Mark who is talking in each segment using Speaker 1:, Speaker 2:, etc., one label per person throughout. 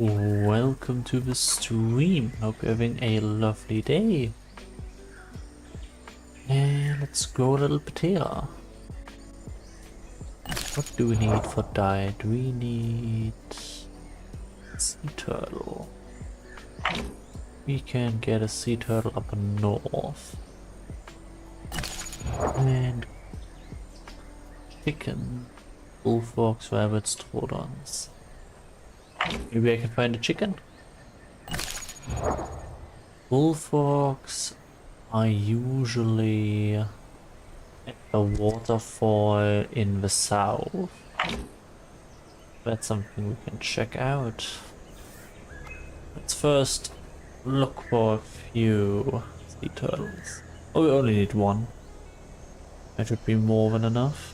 Speaker 1: Welcome to the stream. Hope you're having a lovely day. And let's grow a little Ptera. What do we need for diet? We need sea turtle. We can get a sea turtle up north. And chicken, bullfrogs, rabbits, Pteranodons. Maybe I can find a chicken. Bullfrogs are usually at the waterfall in the south. That's something we can check out. Let's first look for a few sea turtles. Oh, we only need one. That should be more than enough.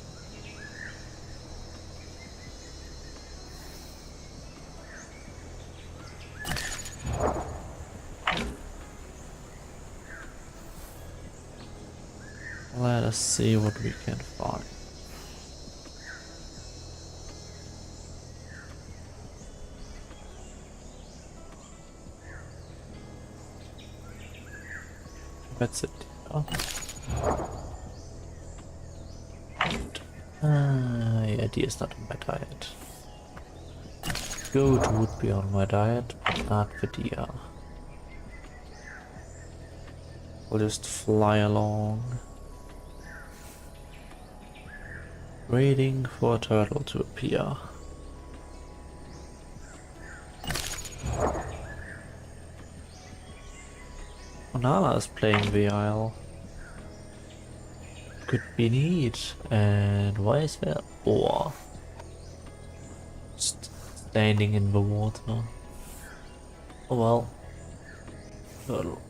Speaker 1: Let us see what we can find. That's it. Yeah, deer is not on my diet. Goat would be on my diet, but not the deer. We'll just fly along. Waiting for a turtle to appear. Onala is playing the Isle. Could be neat. And why is there ore? Just standing in the water. Oh well. Turtle.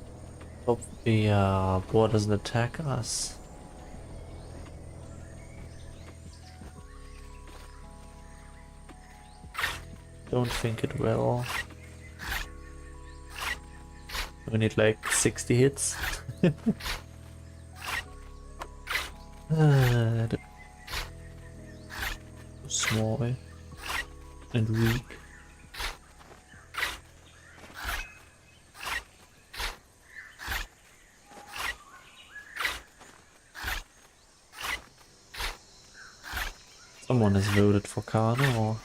Speaker 1: Hope the boar doesn't attack us. Don't think it will. We need like 60 hits. Small and weak. Someone has voted for Kano.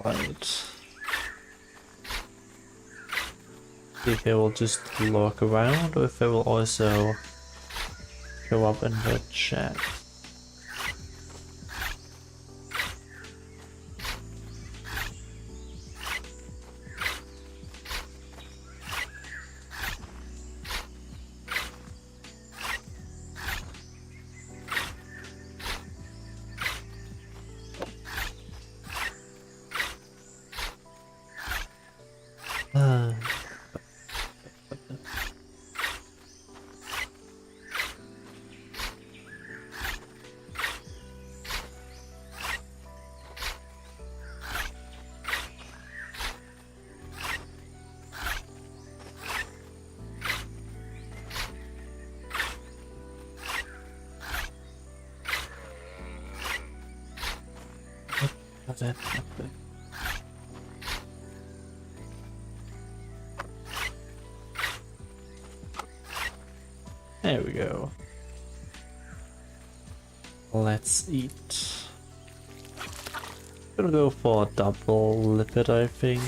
Speaker 1: Right. If they will just lurk around or if they will also show up in the chat. That happen? There we go. Let's eat. Gonna go for a double lipid, I think.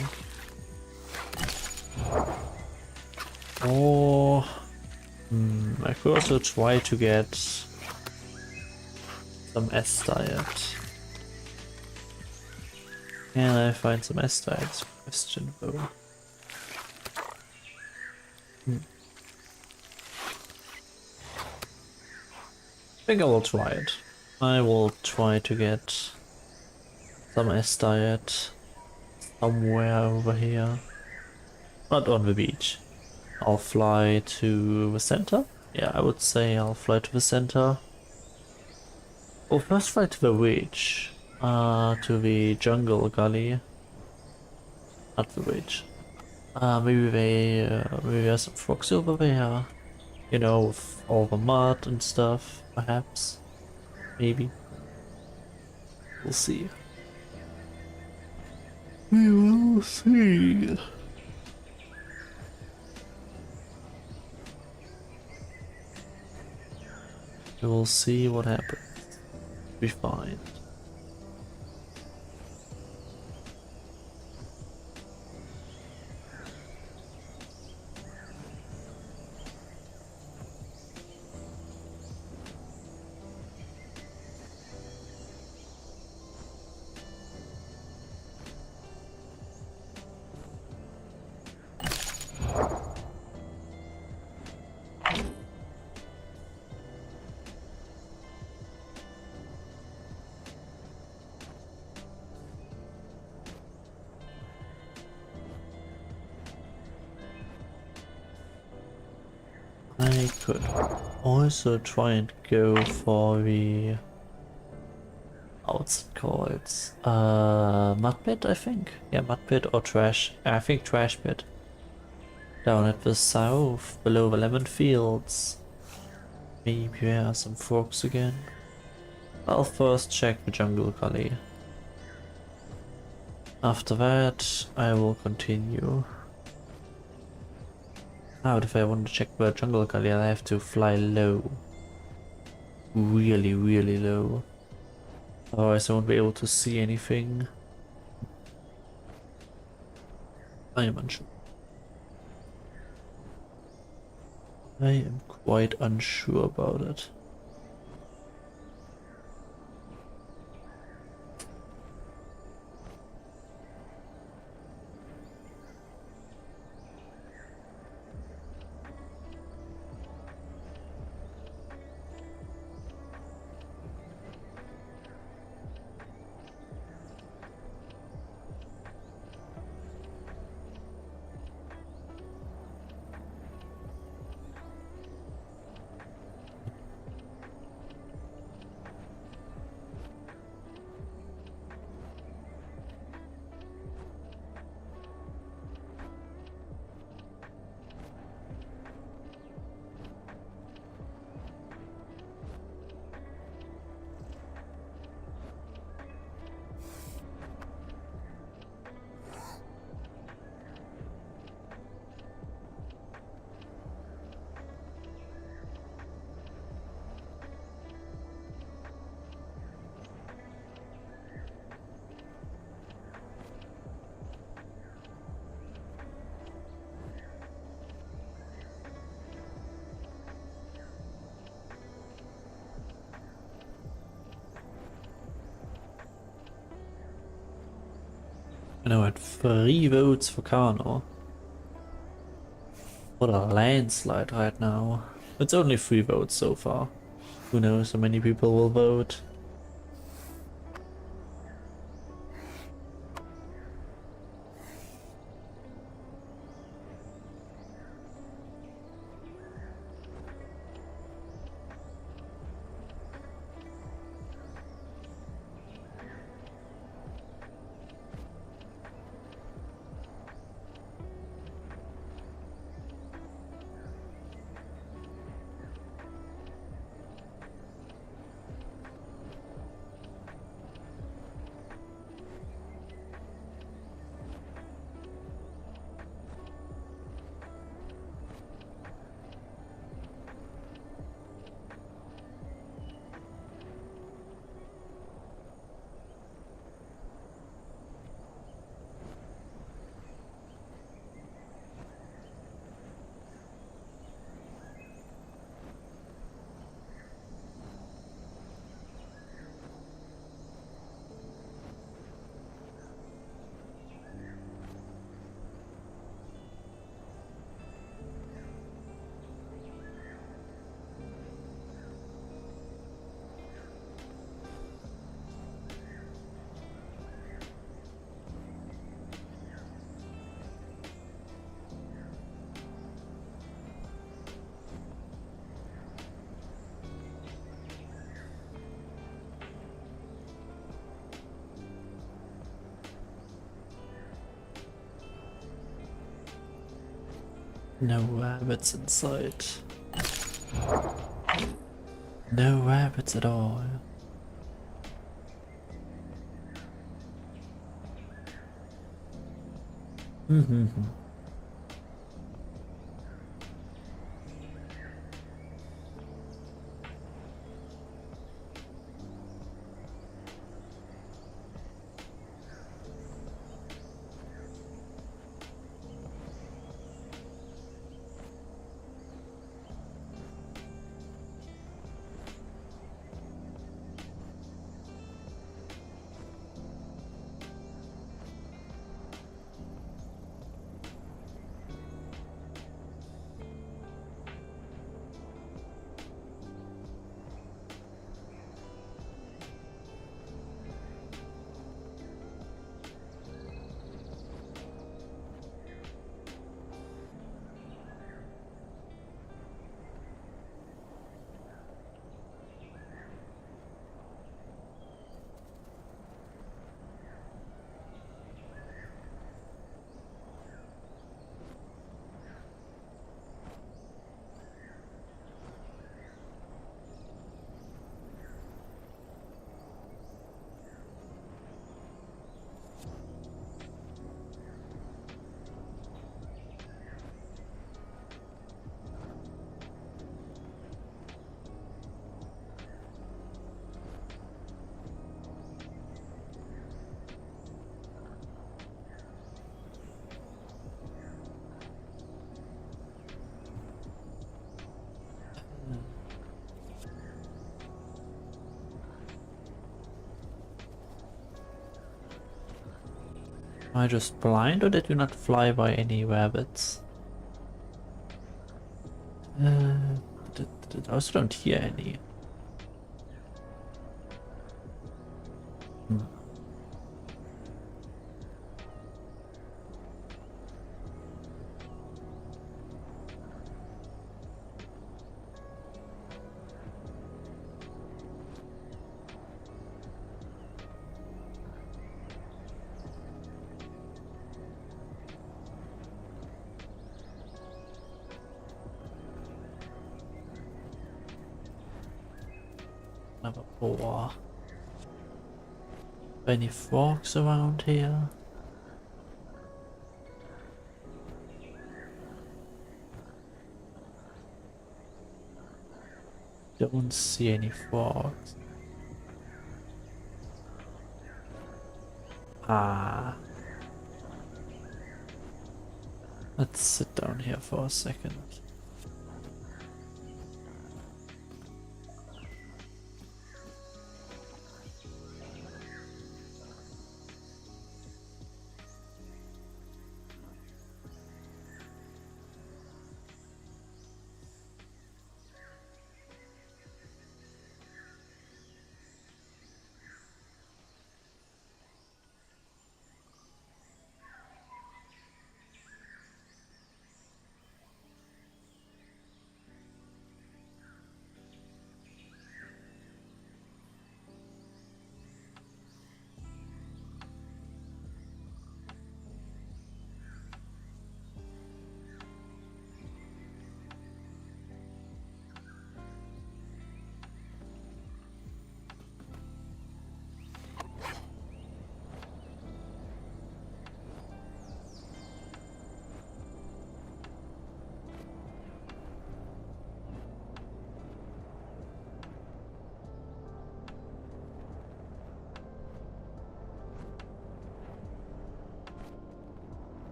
Speaker 1: Or I could also try to get some S diet. Can I find some S diets? Question though. I think I will try it. I will try to get some S diet somewhere over here. Not on the beach. I'll fly to the center. Yeah, I would say I'll fly to the center. Or first fly to the ridge. To the jungle gully. Not the ridge. Maybe there's some frogs over there. You know, with all the mud and stuff, perhaps. Maybe. We'll see. We will see. We will see what happens. Be fine. I could also try and go for the what's it called? Mud pit, I think. Yeah, mud pit or trash. I think trash pit. Down at the south, below the lemon fields. Maybe there are some frogs again. I'll first check the jungle gully. After that, I will continue. Now, if I want to check the jungle gully, I have to fly low. Really, really low. Otherwise I won't be able to see anything. I am unsure. I am quite unsure about it. And I had 3 votes for Kano. What a landslide right now. It's only 3 votes so far. Who knows how many people will vote. No rabbits inside. No rabbits at all. Mm-hmm. Am I just blind, or did you not fly by any rabbits? I also don't hear any. Hmm. Another boar. Any frogs around here? Don't see any frogs. Ah. Let's sit down here for a second.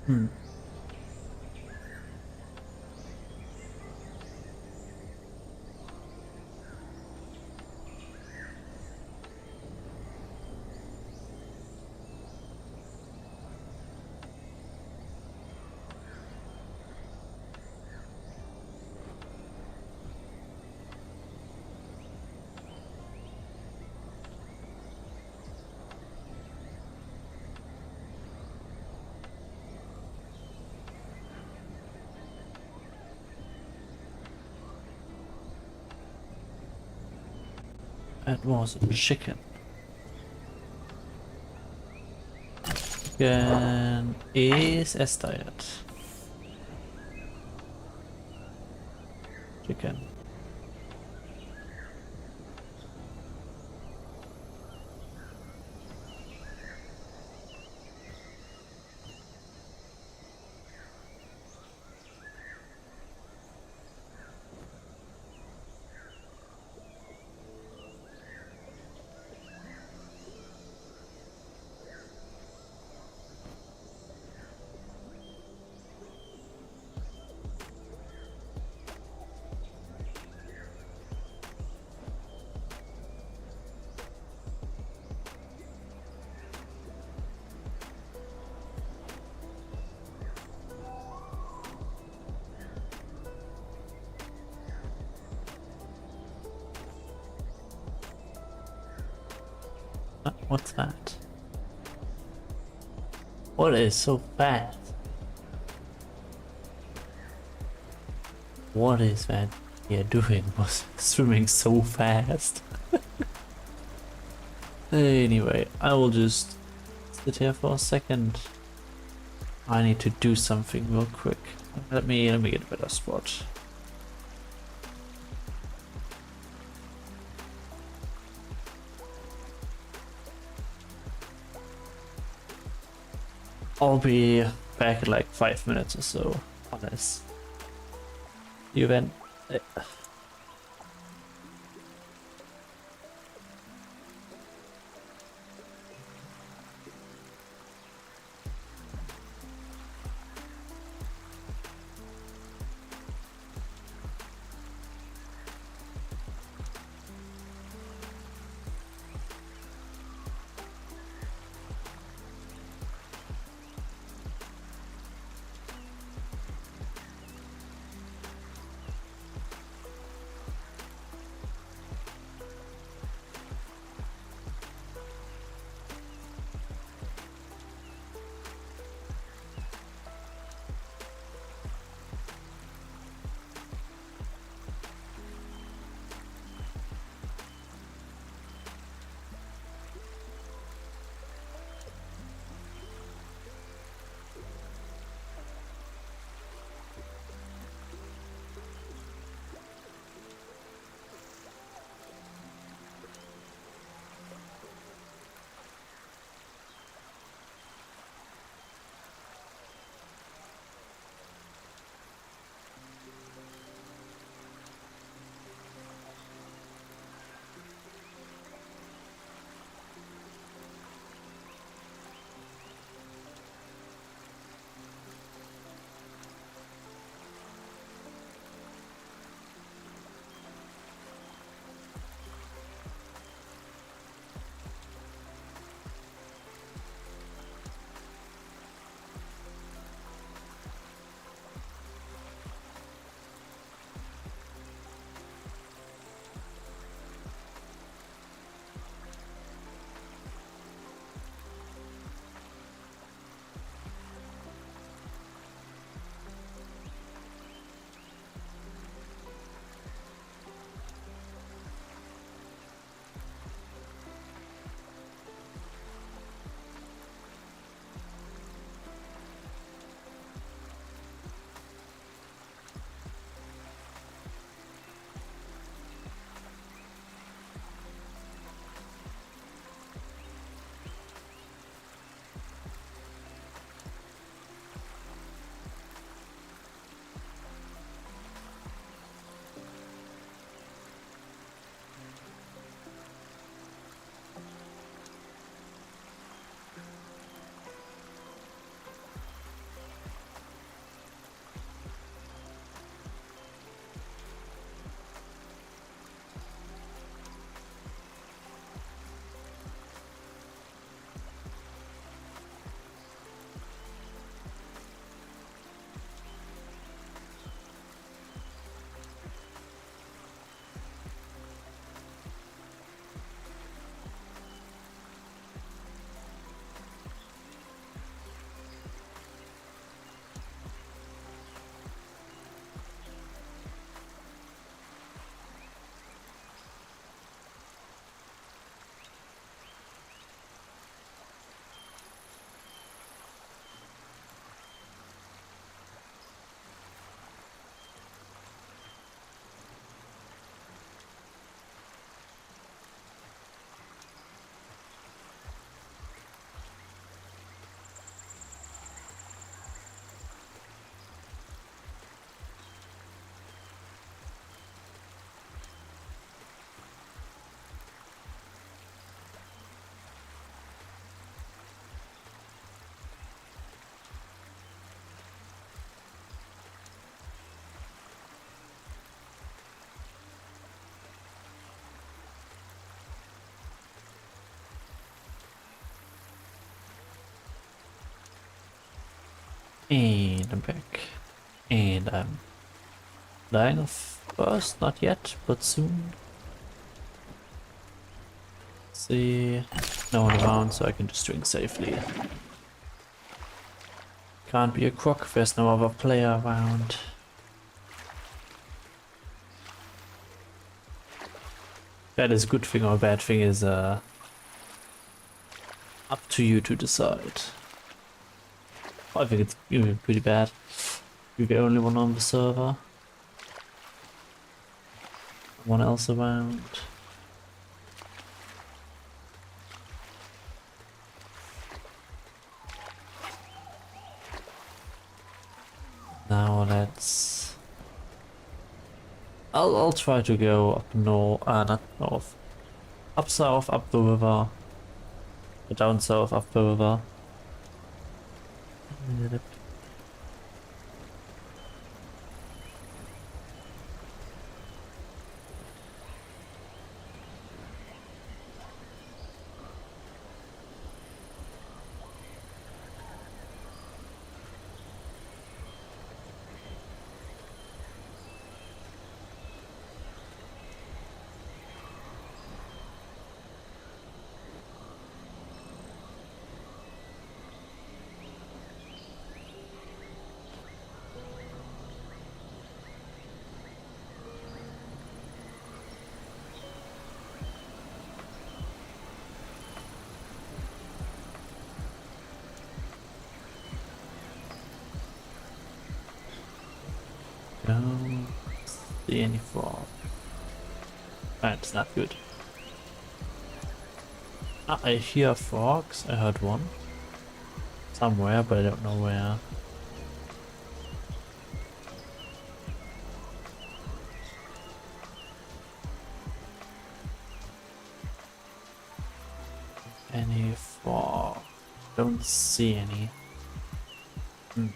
Speaker 1: Hmm. It was a chicken. Chicken is S diet. Chicken. What's that? What is so fast? What is that you're doing? Was swimming so fast? Anyway, I will just sit here for a second. I need to do something real quick. Let me get a better spot. I'll be back in like 5 minutes or so, unless the event. And I'm back. And I'm dying of thirst, not yet, but soon. Let's see. No one around, so I can just drink safely. Can't be a crook if there's no other player around. That is a good thing or a bad thing is up to you to decide. I think it's pretty bad. You're the only one on the server. No one else around. Now let's... I'll try to go up north, not north. Up south, up the river. Or down south, up the river. Don't see any frog. That's not good. Ah, I hear frogs. I heard one. Somewhere, but I don't know where. Any frog? Don't see any. Hmm.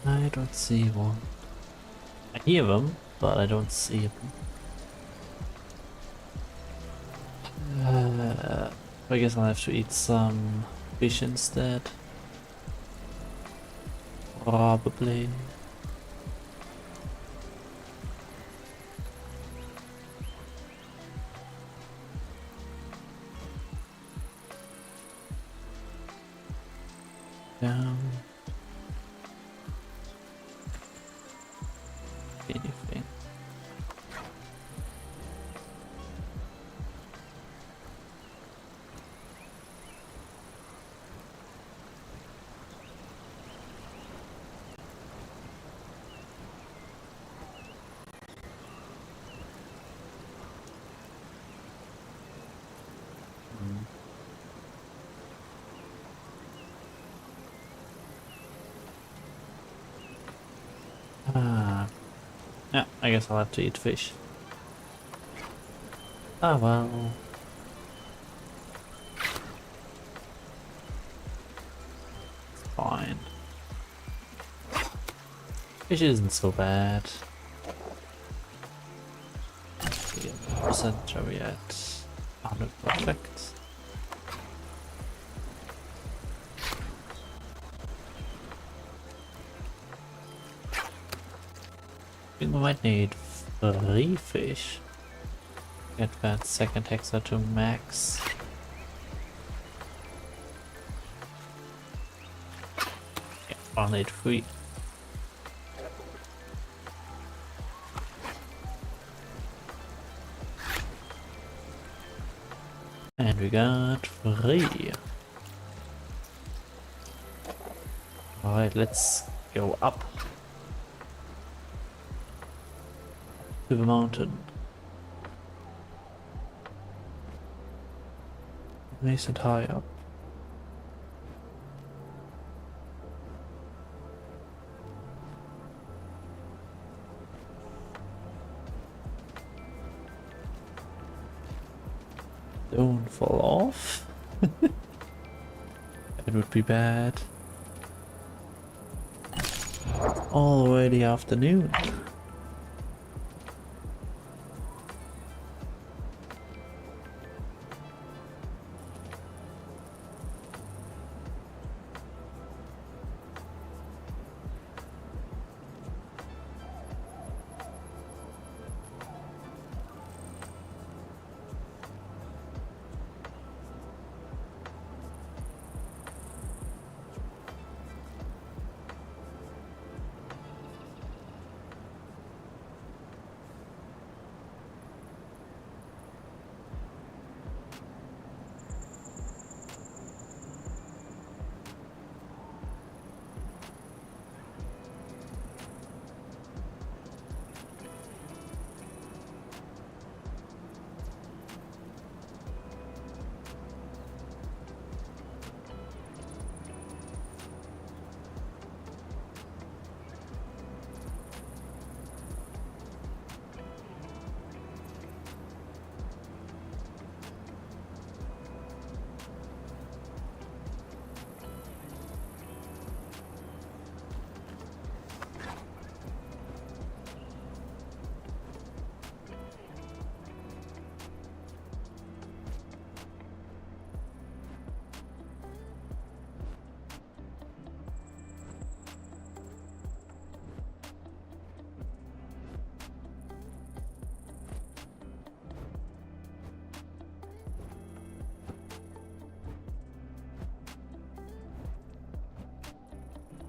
Speaker 1: I don't see one. I hear them, but I don't see them. I guess I'll have to eat some fish instead. Probably. Down. Anything. Ah. Yeah, I guess I'll have to eat fish. Ah well. It's fine. Fish isn't so bad. Percent are we at? 100 perfect. I think we might need 3 fish. Get that second hexa to max. Yeah, I'll need 3. And we got 3. Alright, let's go up. to the mountain. Nice and high up. Don't fall off. It would be bad. Already afternoon.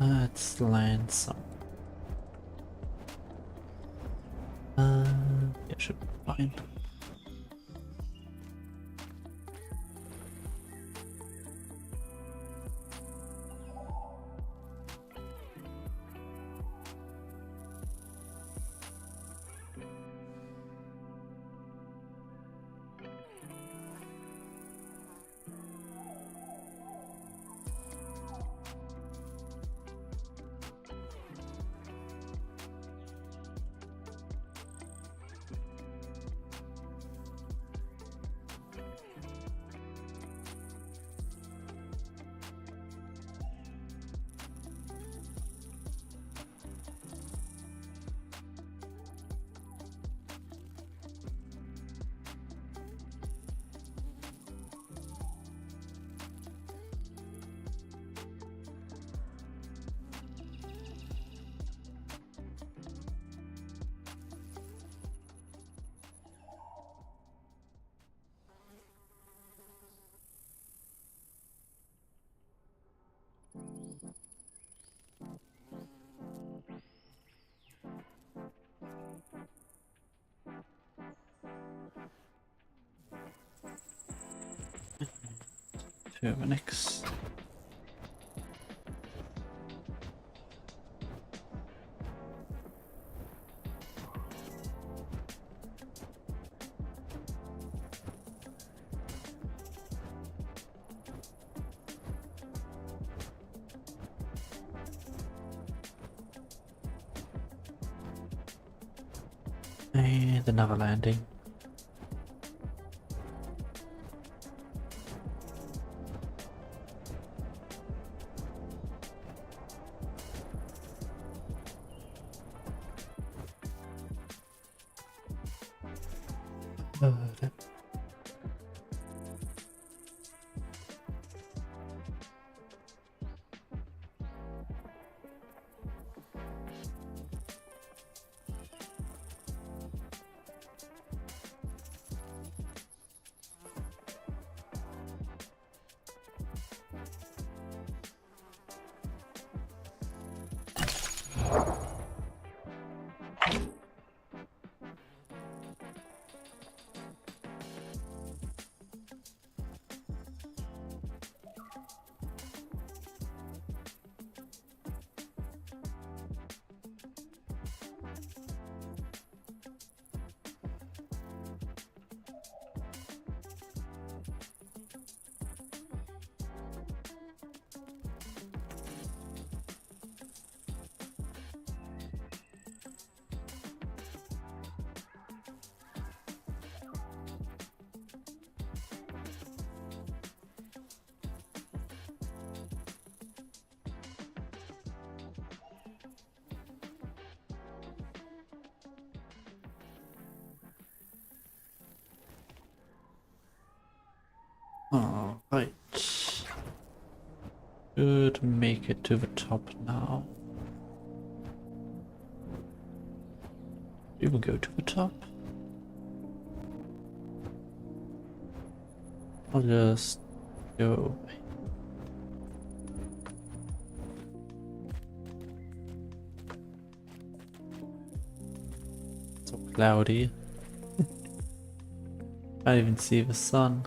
Speaker 1: Let's land some. Yeah, should be fine. To the next. And another landing. That. Alright. Should make it to the top now. We will go to the top. I'll just go. So cloudy. Can't even see the sun.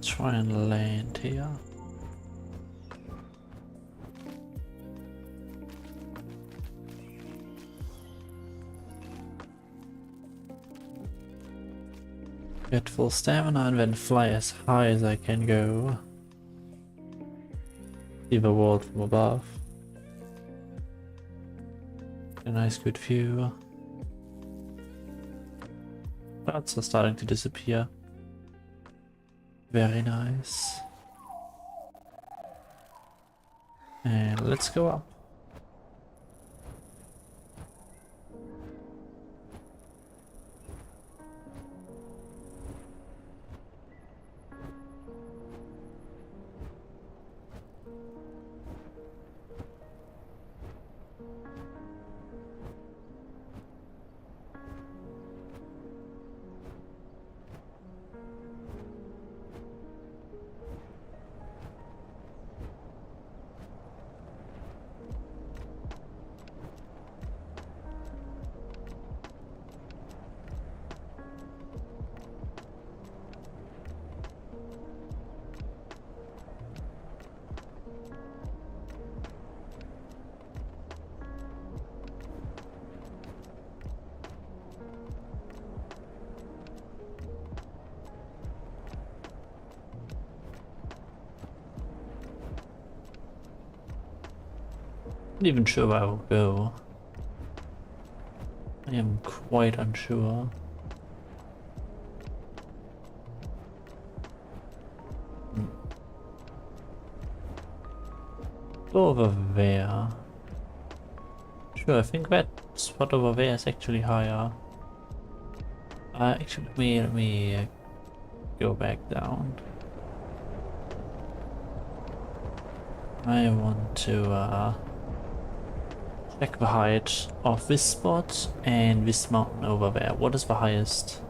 Speaker 1: Try and land here. Get full stamina and then fly as high as I can go. See the world from above. A nice good view. Clouds are starting to disappear. Very nice. And let's go up. Not even sure where I will go. I am quite unsure. Go over there. Sure, I think that spot over there is actually higher. Actually, let me go back down. I want to check the height of this spot and this mountain over there. What is the highest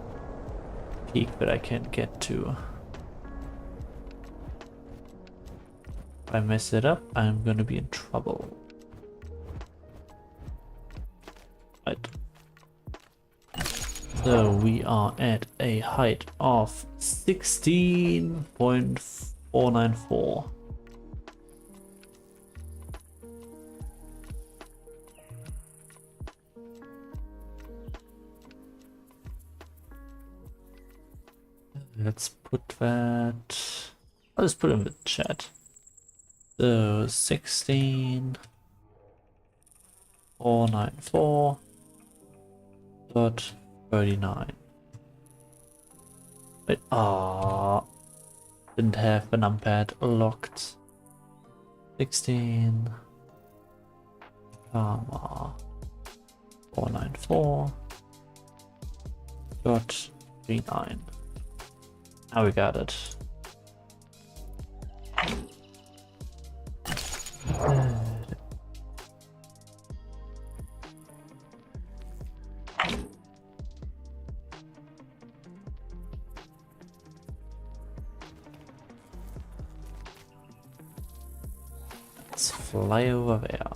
Speaker 1: peak that I can get to? If I mess it up, I'm gonna be in trouble. Right. So we are at a height of 16.494. Let's put that. I'll just put it in the chat. So 16.494.39. Wait, didn't have the numpad locked. 16, 494. got 39. Now we got it. Let's fly over there.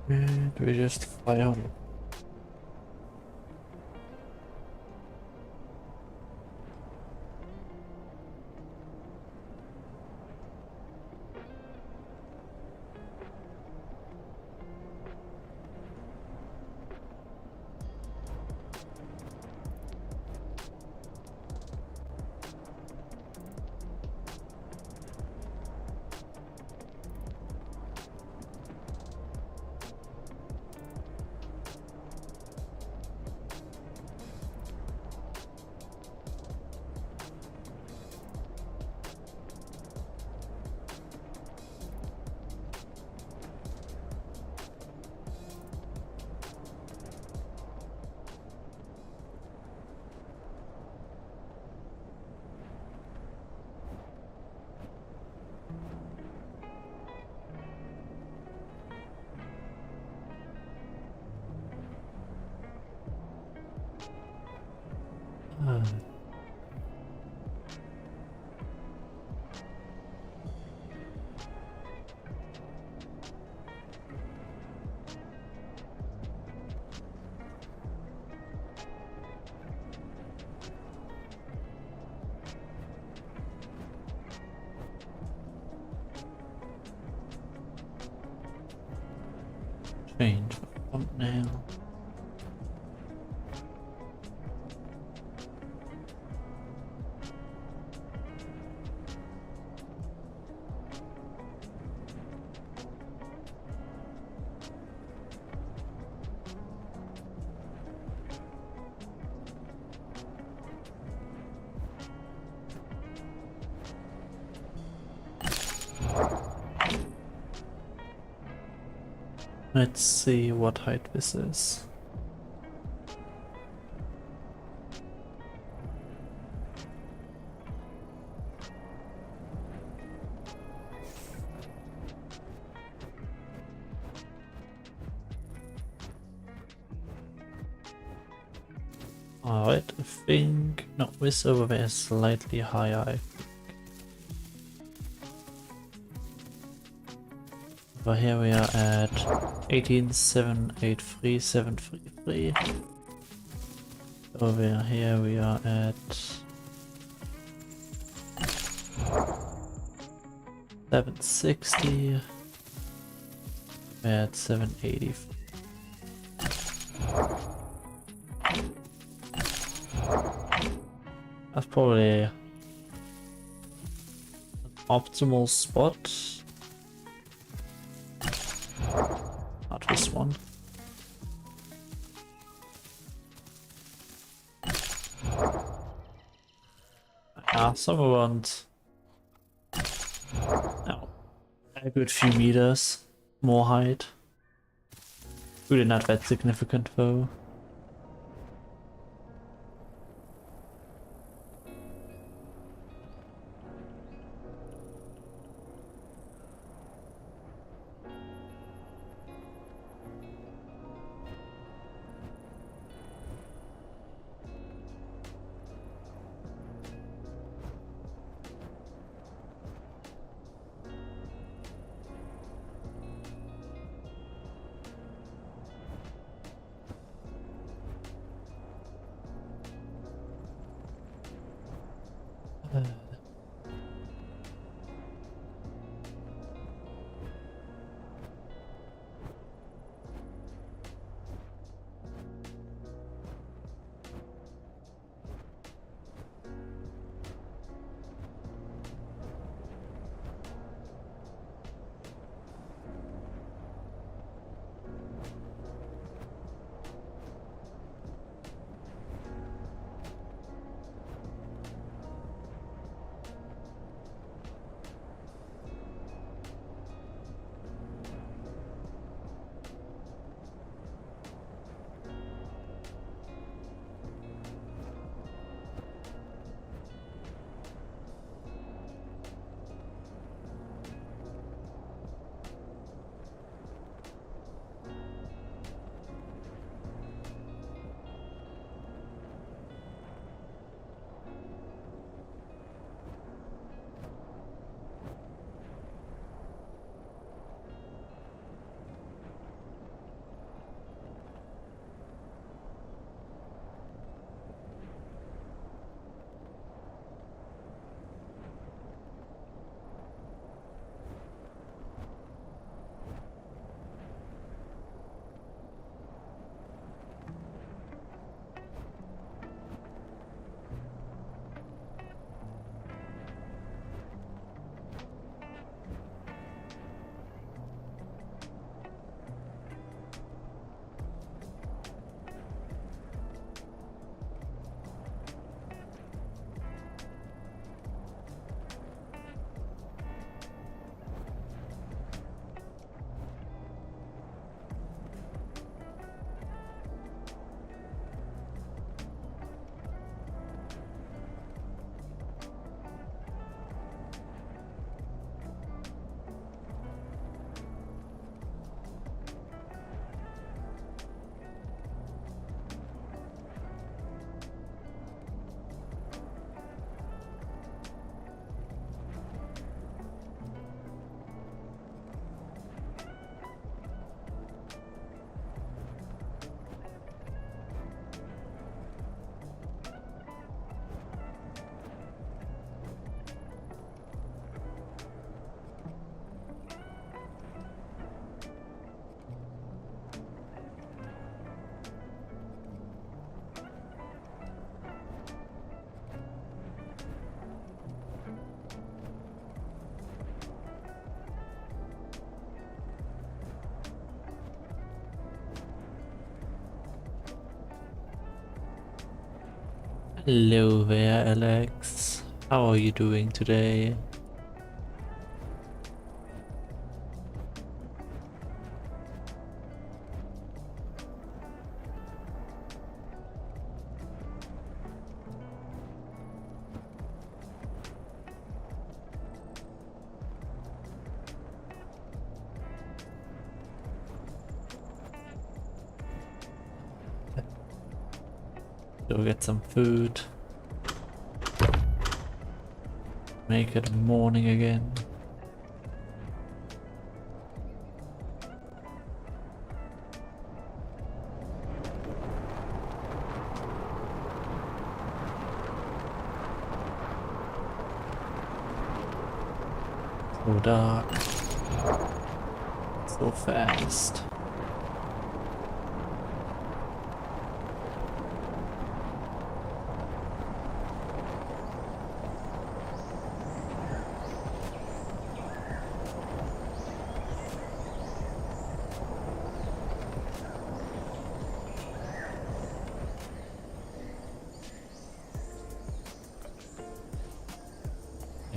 Speaker 1: And we just fly on. Change font now. Let's see what height this is. Alright, I think... no, this over there is slightly higher. Over here we are at 18,783,733. Over here we are at 760. We're at 780. That's probably an optimal spot. Not this one. Somewhere around a good few meters more height. Really not that significant though. Hello there, Alex. How are you doing today? Go get some food. Make it morning again. So dark. So fast.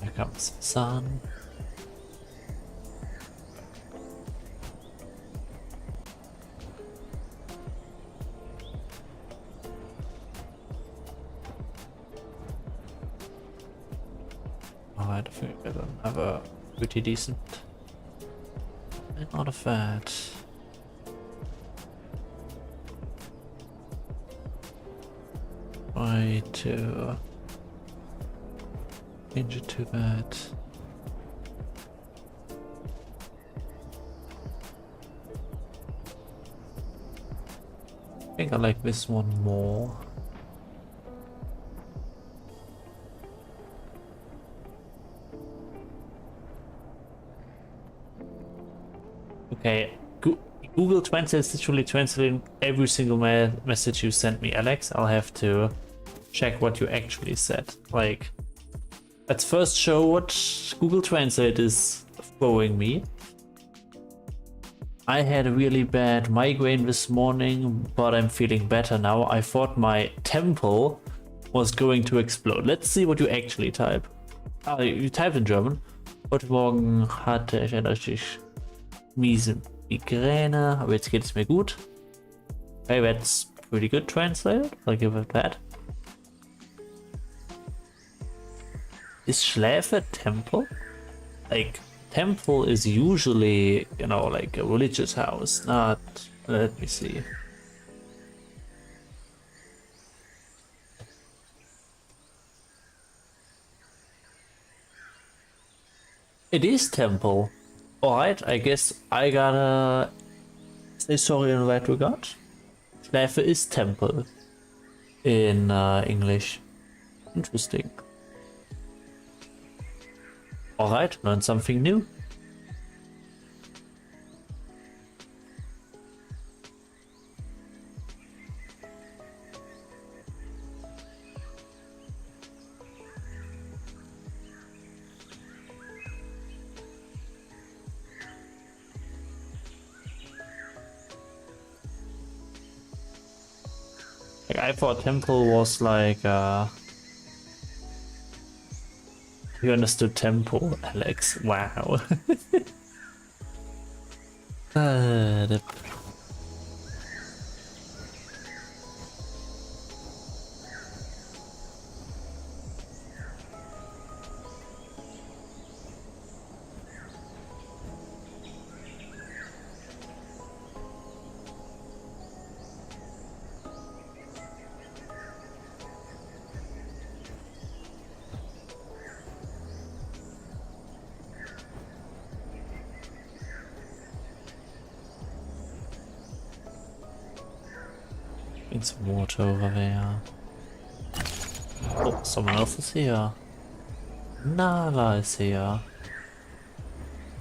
Speaker 1: Here comes the sun. Alright, I think I don't have a pretty decent amount of fat. Try to change it to that. I think I like this one more. Okay, Google Translate is literally translating every single message you sent me, Alex. I'll have to check what you actually said. Like, let's first show what Google Translate is throwing me. I had a really bad migraine this morning, but I'm feeling better now. I thought my temple was going to explode. Let's see what you actually type. Ah, you typed in German. Heute Morgen hatte ich eine richtig miese Migräne, aber jetzt geht es mir gut. Okay, that's pretty good translated. I'll give it that. Is Schläfe temple? Like, temple is usually, you know, like a religious house, not... Let me see. It is temple. Alright, I guess I gotta say sorry in that regard. Schläfe is temple in English. Interesting. Alright, learn something new. Like, I thought temple was like you understood temple, Alex. Wow. The some water over there. Oh, someone else is here. Nala is here.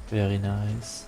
Speaker 1: Very nice.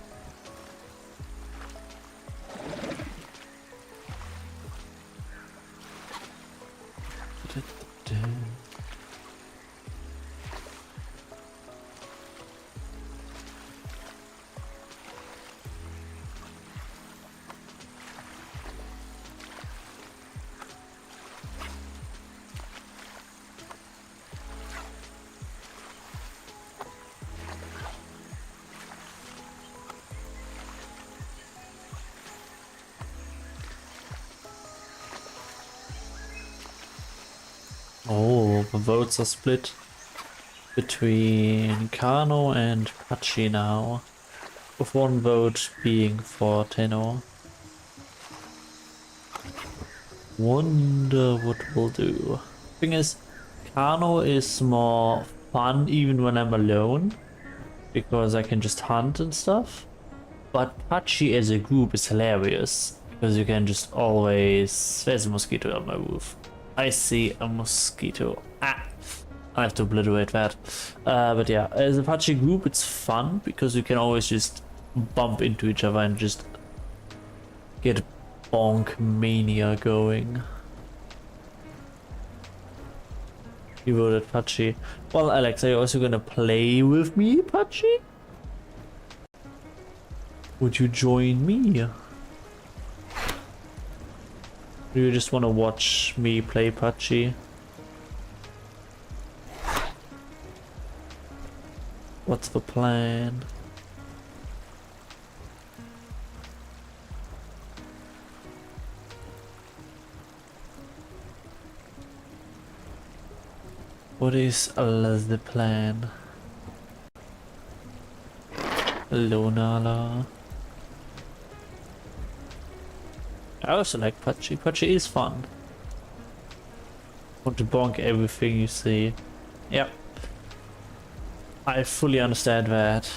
Speaker 1: the votes are split between Kano and Pachi now, with one vote being for Tenno. Wonder what we'll do. Thing is, Kano is more fun even when I'm alone, because I can just hunt and stuff. But Pachi as a group is hilarious, because you can just always... There's a mosquito on my roof. I see a mosquito. Ah! I have to obliterate that. But yeah, as a Pachi group it's fun, because you can always just bump into each other and just get bonk mania going. You voted Pachi. Well, Alex, are you also gonna play with me, Pachi? Would you join me? Or do you just want to watch me play Pachi? What's the plan? What is the plan? Hello, Nala. I also like Pachi. Pachi is fun. Want to bonk everything you see. Yep. I fully understand that.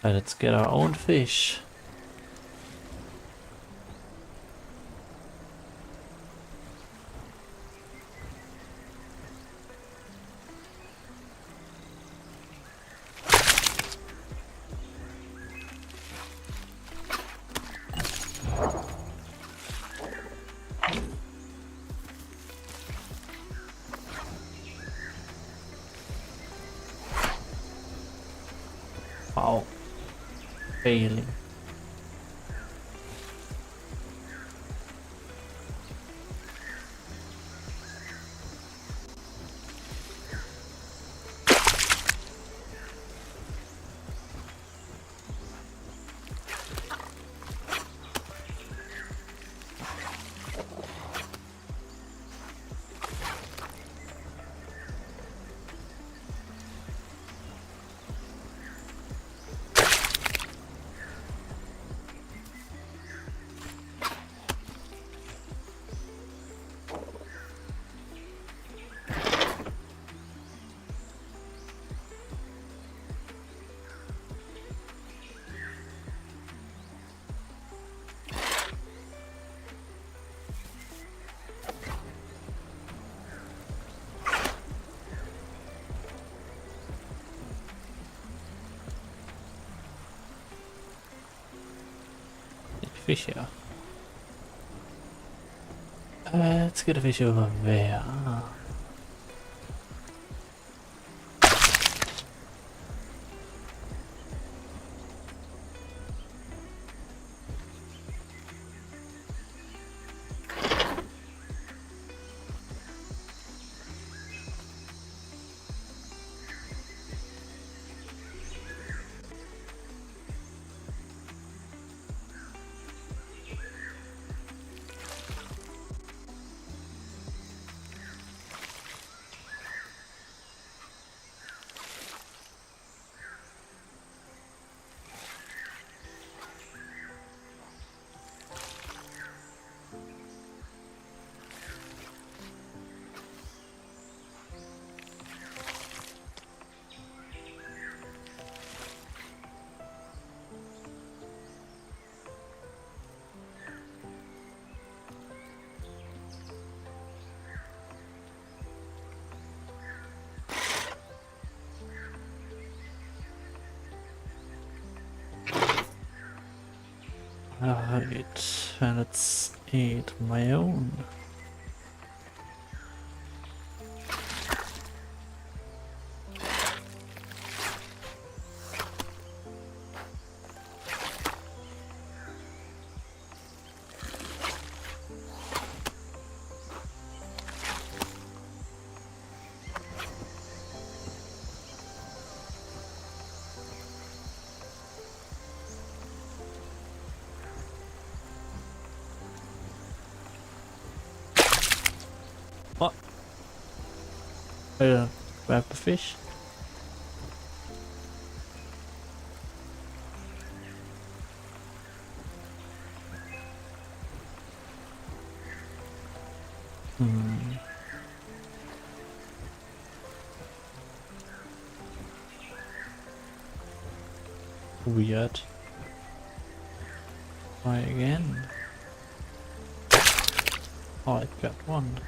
Speaker 1: Let's get our own fish. Wow. Failing. Fish here. Let's get a fish over there. Alright, let's eat my own. What? Grab the fish. Weird. Try again. Oh, I got one.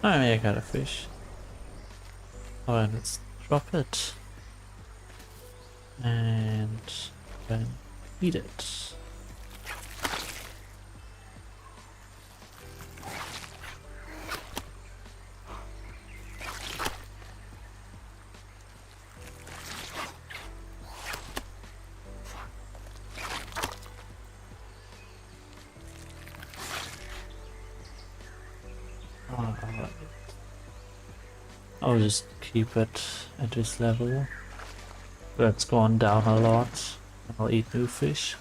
Speaker 1: I got a fish. Alright, let's drop it. And then eat it. Alright. I'll just keep it at this level. That's gone down a lot. I'll eat new fish.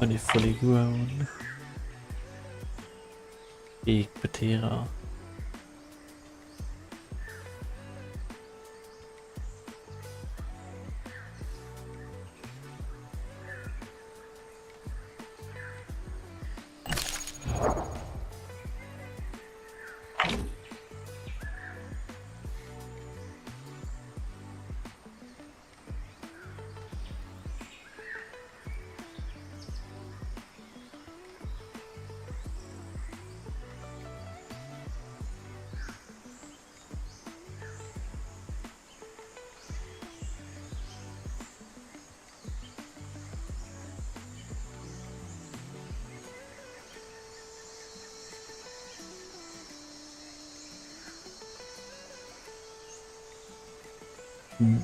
Speaker 1: Only fully grown. Big Ptera. Hmm.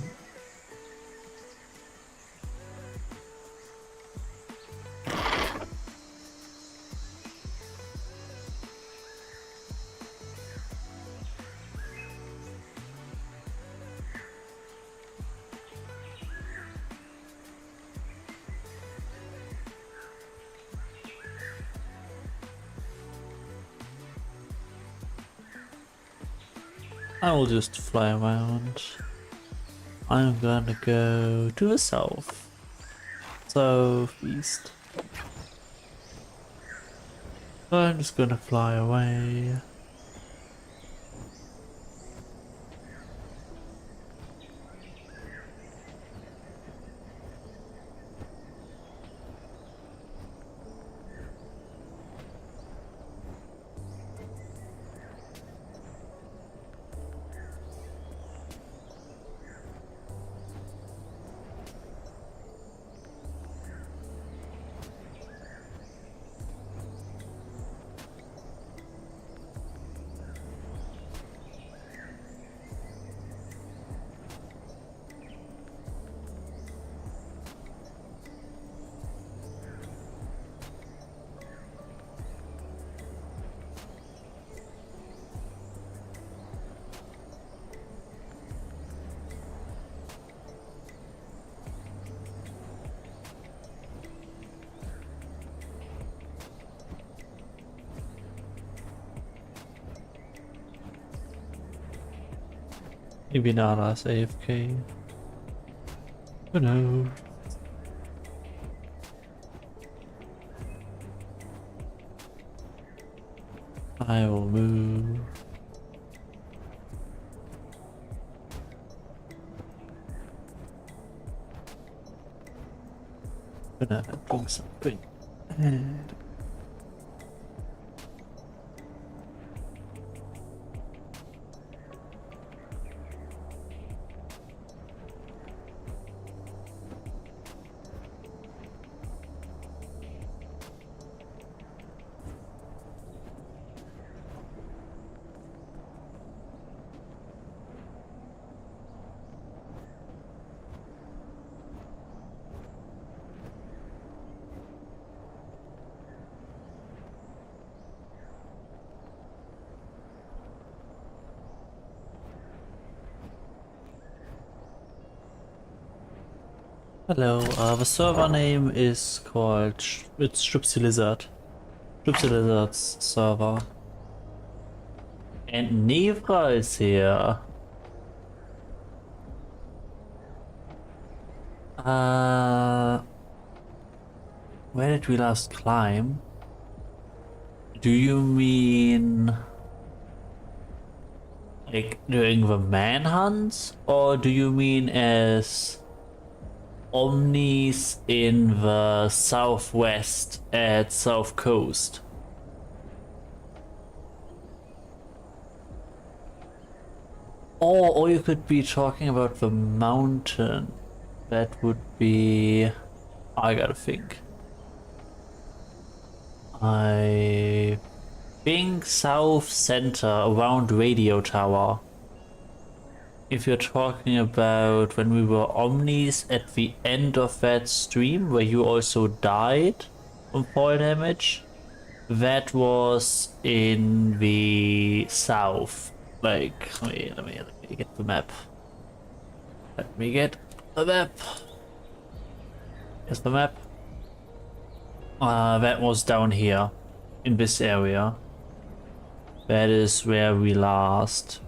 Speaker 1: I will just fly around. I'm gonna go to the south. Southeast. I'm just gonna fly away. Maybe Nara's AFK. Who knows? I will move. Gonna do something. And hello, the server name is called, it's Gypsy Lizard. Gypsy Lizard's server. And Nevra is here. Where did we last climb? Do you mean like during the manhunt? Or do you mean as Omnis in the southwest at South Coast? Or you could be talking about the mountain. That would be... I gotta think. I think south center around Radio Tower. If you're talking about when we were Omnis at the end of that stream where you also died from fall damage, that was in the south. Like, let me get the map. Let me get the map. Here's the map. That was down here in this area. That is where we last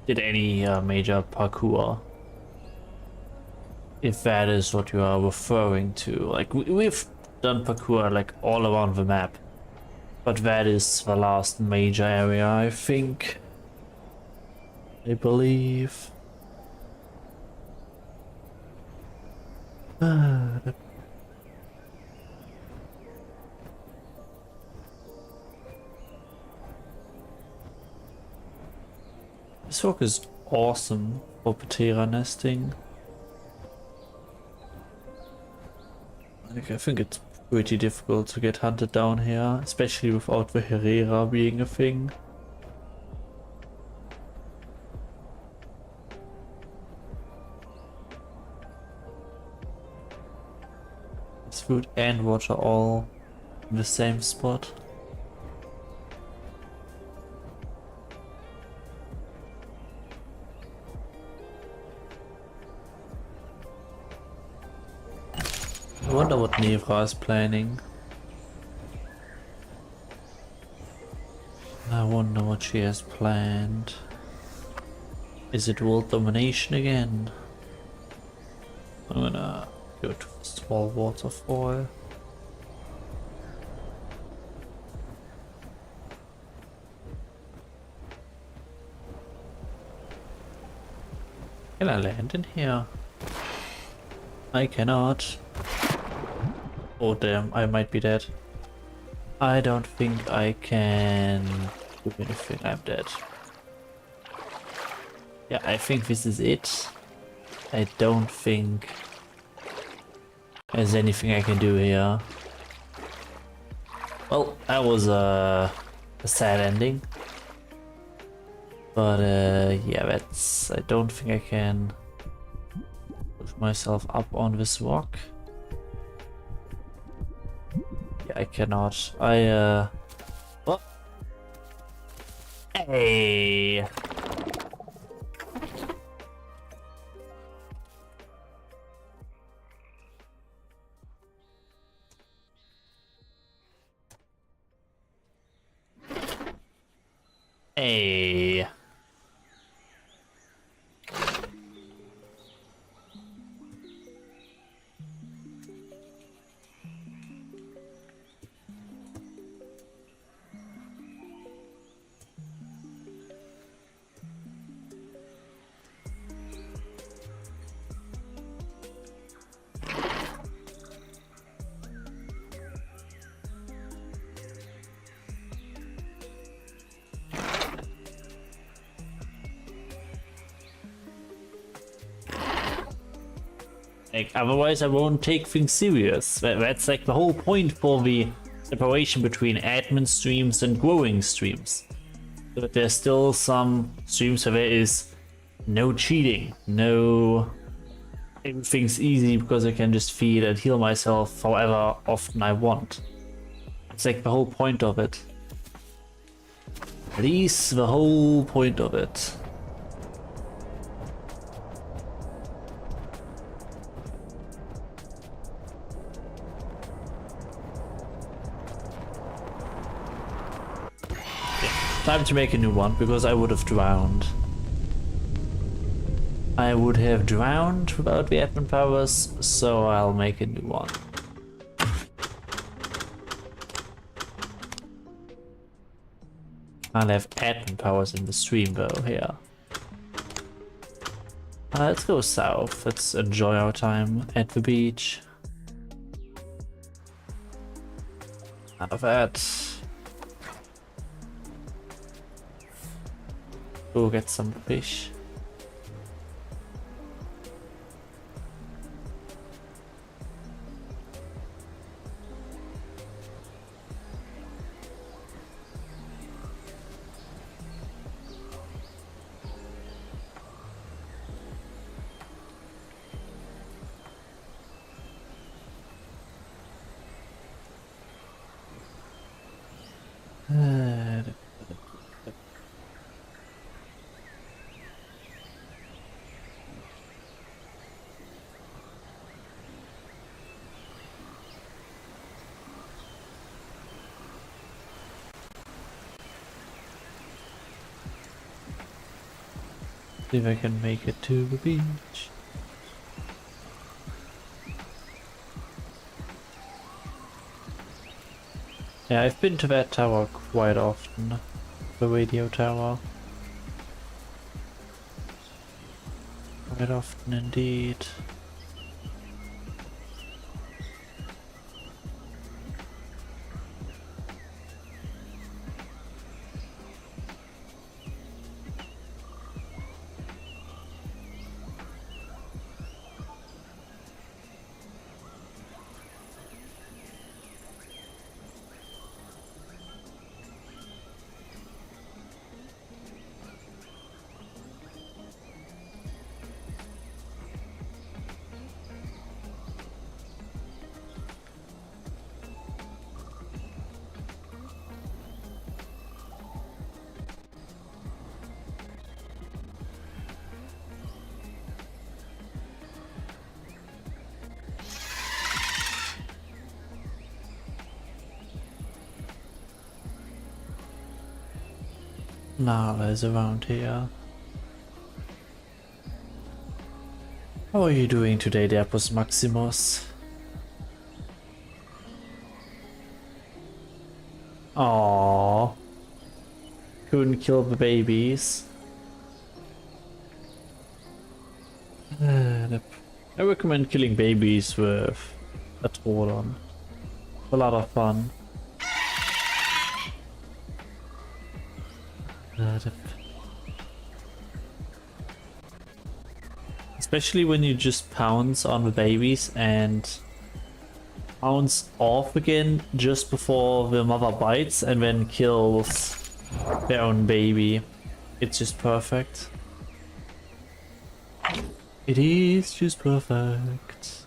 Speaker 1: did any major parkour. If that is what you are referring to. Like, we've done parkour like all around the map. But that is the last major area, I think. I believe. This rock is awesome for Ptera nesting. I think it's pretty difficult to get hunted down here, especially without the Herrera being a thing. There's food and water all in the same spot. I wonder what Nevra is planning. I wonder what she has planned. Is it world domination again? I'm gonna go to a small waterfall. Can I land in here? I cannot. Oh damn, I might be dead. I don't think I can do anything, I'm dead. Yeah, I think this is it. I don't think there's anything I can do here. Well, that was a sad ending. But yeah, I don't think I can push myself up on this rock. Yeah, I cannot. What? Hey! Hey! Like, otherwise I won't take things serious. That's like the whole point for the separation between admin streams and growing streams. But there's still some streams where there is no cheating, no... Everything's easy because I can just feed and heal myself however often I want. It's like the whole point of it. At least the whole point of it. Time to make a new one, because I would have drowned. I would have drowned without the admin powers, so I'll make a new one. I'll have admin powers in the stream though, here. Let's go south, let's enjoy our time at the beach. None of that. Go get some fish. See if I can make it to the beach. Yeah, I've been to that tower quite often. The radio tower. Quite often indeed. Nala is around here. How are you doing today, Deapus Maximus? Aww. Couldn't kill the babies. I recommend killing babies with a Pteranodon. A lot of fun. Especially when you just pounce on the babies and pounce off again just before the mother bites and then kills their own baby. It's just perfect. It is just perfect.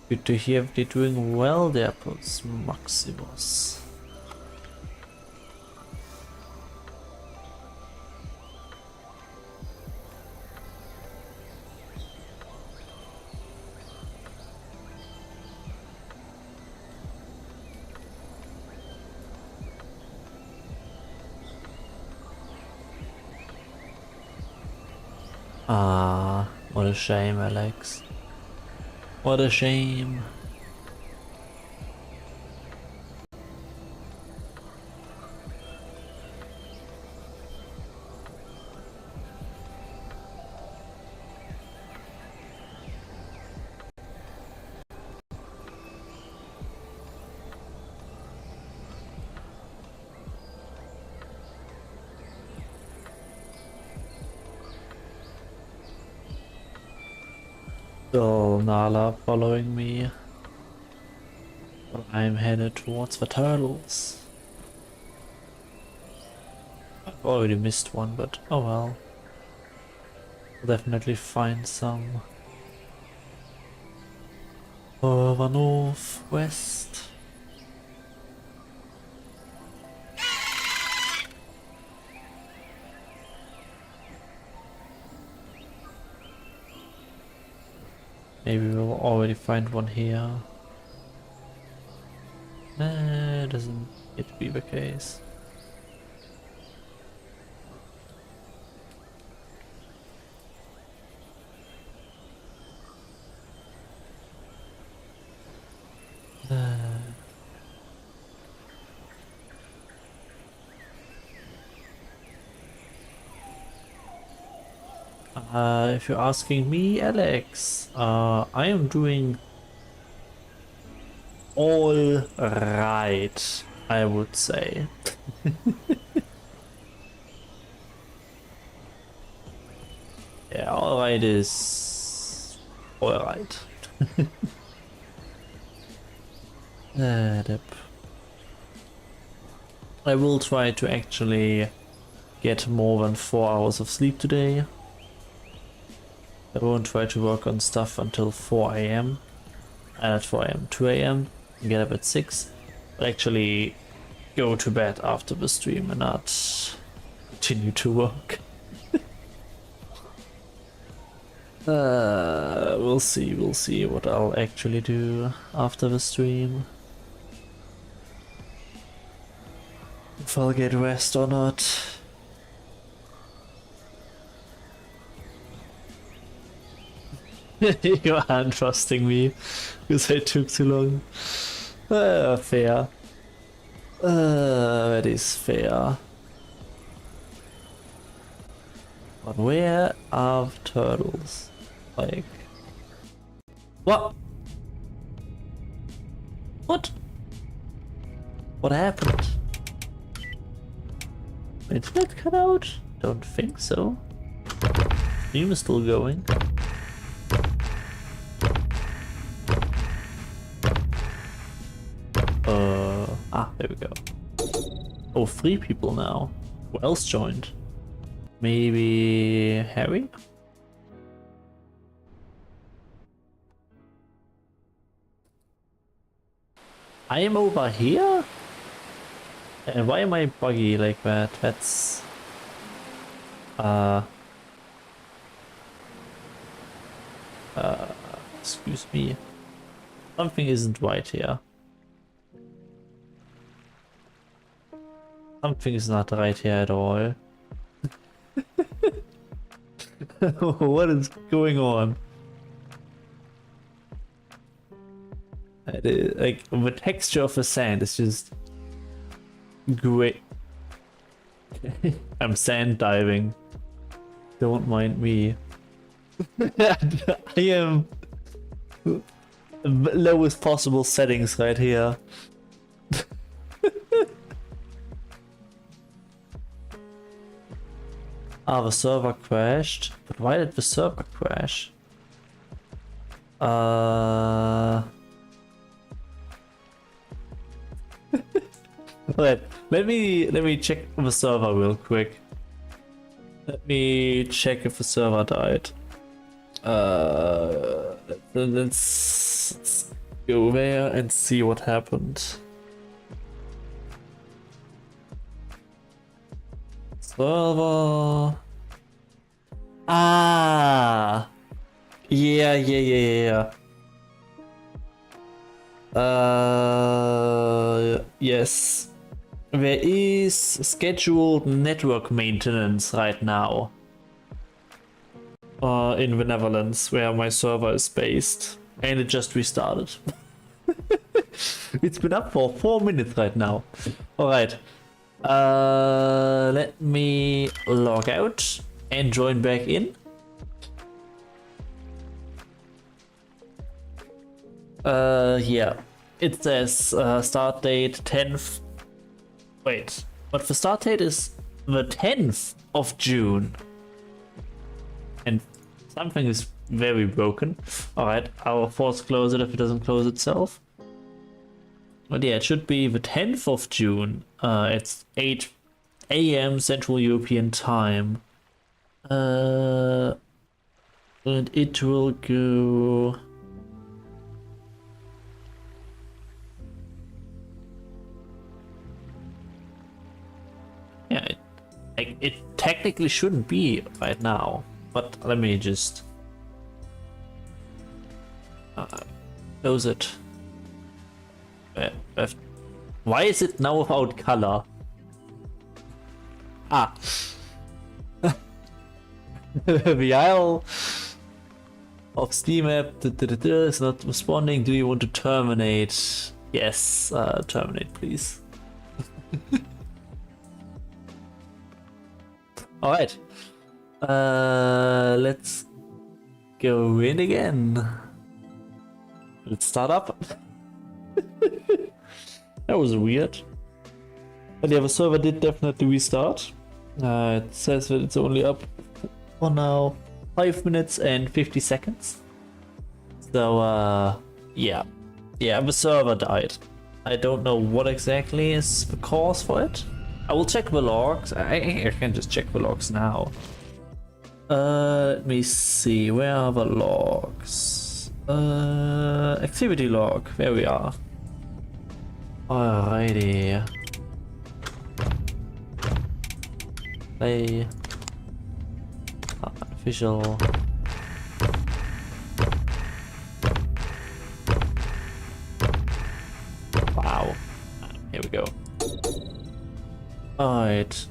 Speaker 1: Good to hear they're doing well there, Pulse Maximus. Ah, what a shame, Alex. What a shame. Still Nala following me. But I'm headed towards the turtles. I've already missed one, but oh well. I'll definitely find some further northwest. Maybe we'll already find one here. Nah, doesn't it be the case. If you're asking me, Alex, I am doing all right, I would say. Yeah, all right is all right. I will try to actually get more than 4 hours of sleep today. I won't try to work on stuff until 4 AM. And at 4 AM, 2 AM, get up at 6. But actually go to bed after the stream and not continue to work. We'll see what I'll actually do after the stream. If I'll get rest or not. You aren't trusting me because I took too long. Fair. That is fair. But where are turtles? Like... What? What? What happened? Internet cut out? Don't think so. Stream is still going. There we go. Oh, 3 people now. Who else joined? Maybe Harry? I am over here? And why am I buggy like that? That's... excuse me. Something isn't right here. Something is not right here at all. What is going on? It is, like, the texture of the sand is just great. I'm sand diving. Don't mind me. I am the lowest possible settings right here. Ah, the server crashed. But why did the server crash? Alright, let me check the server real quick. Let me check if the server died. Let's go there and see what happened. Server. Ah. Yeah. Yes. There is scheduled network maintenance right now. In the Netherlands, where my server is based. And it just restarted. It's been up for 4 minutes right now. Alright. Let me log out and join back in. Yeah. It says start date 10th. Wait, but the start date is the 10th of June. And something is very broken. Alright, I'll force close it if it doesn't close itself. But yeah, it should be the 10th of June. It's 8 AM Central European Time. And it will go... Yeah, it technically shouldn't be right now, but let me just close it. Why is it now without color? Ah, the Isle of Steam app is not responding. Do you want to terminate? Yes, terminate, please. Alright, let's go in again. Let's start up. That was weird. But yeah, the server did definitely restart. It says that it's only up for now 5 minutes and 50 seconds. So, yeah. Yeah, the server died. I don't know what exactly is the cause for it. I will check the logs. I can just check the logs now. Let me see. Where are the logs? Activity log. There we are. Alrighty. Play. Official. Wow. Here we go. Alright.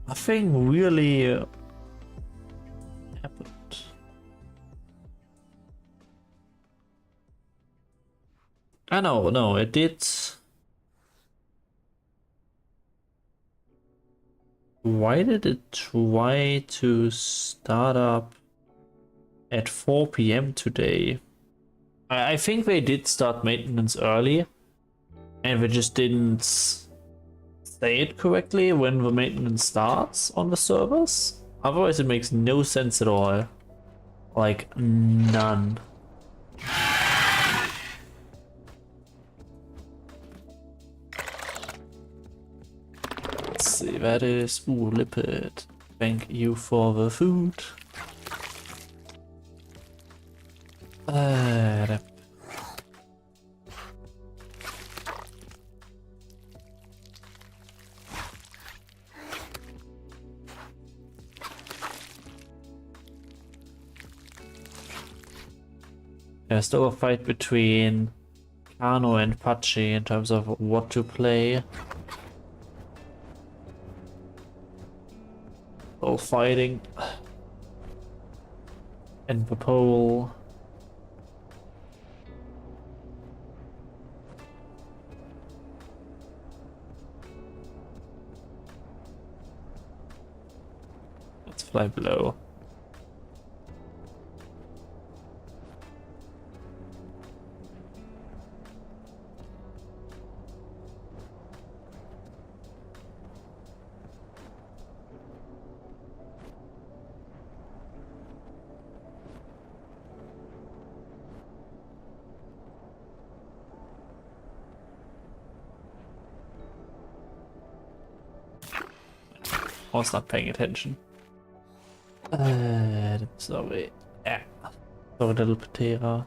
Speaker 1: Nothing really happened. I know, no, it did. Why did it try to start up at 4 PM today? I think they did start maintenance early and they just didn't say it correctly when the maintenance starts on the servers. Otherwise it makes no sense at all. Like, none. Let's see, that is... Ooh, Lipid. Thank you for the food. There's still a fight between Kano and Pachi in terms of what to play. All fighting. And the pole. Let's fly below. I was not paying attention. Sorry. Yeah. Sorry, little Ptera.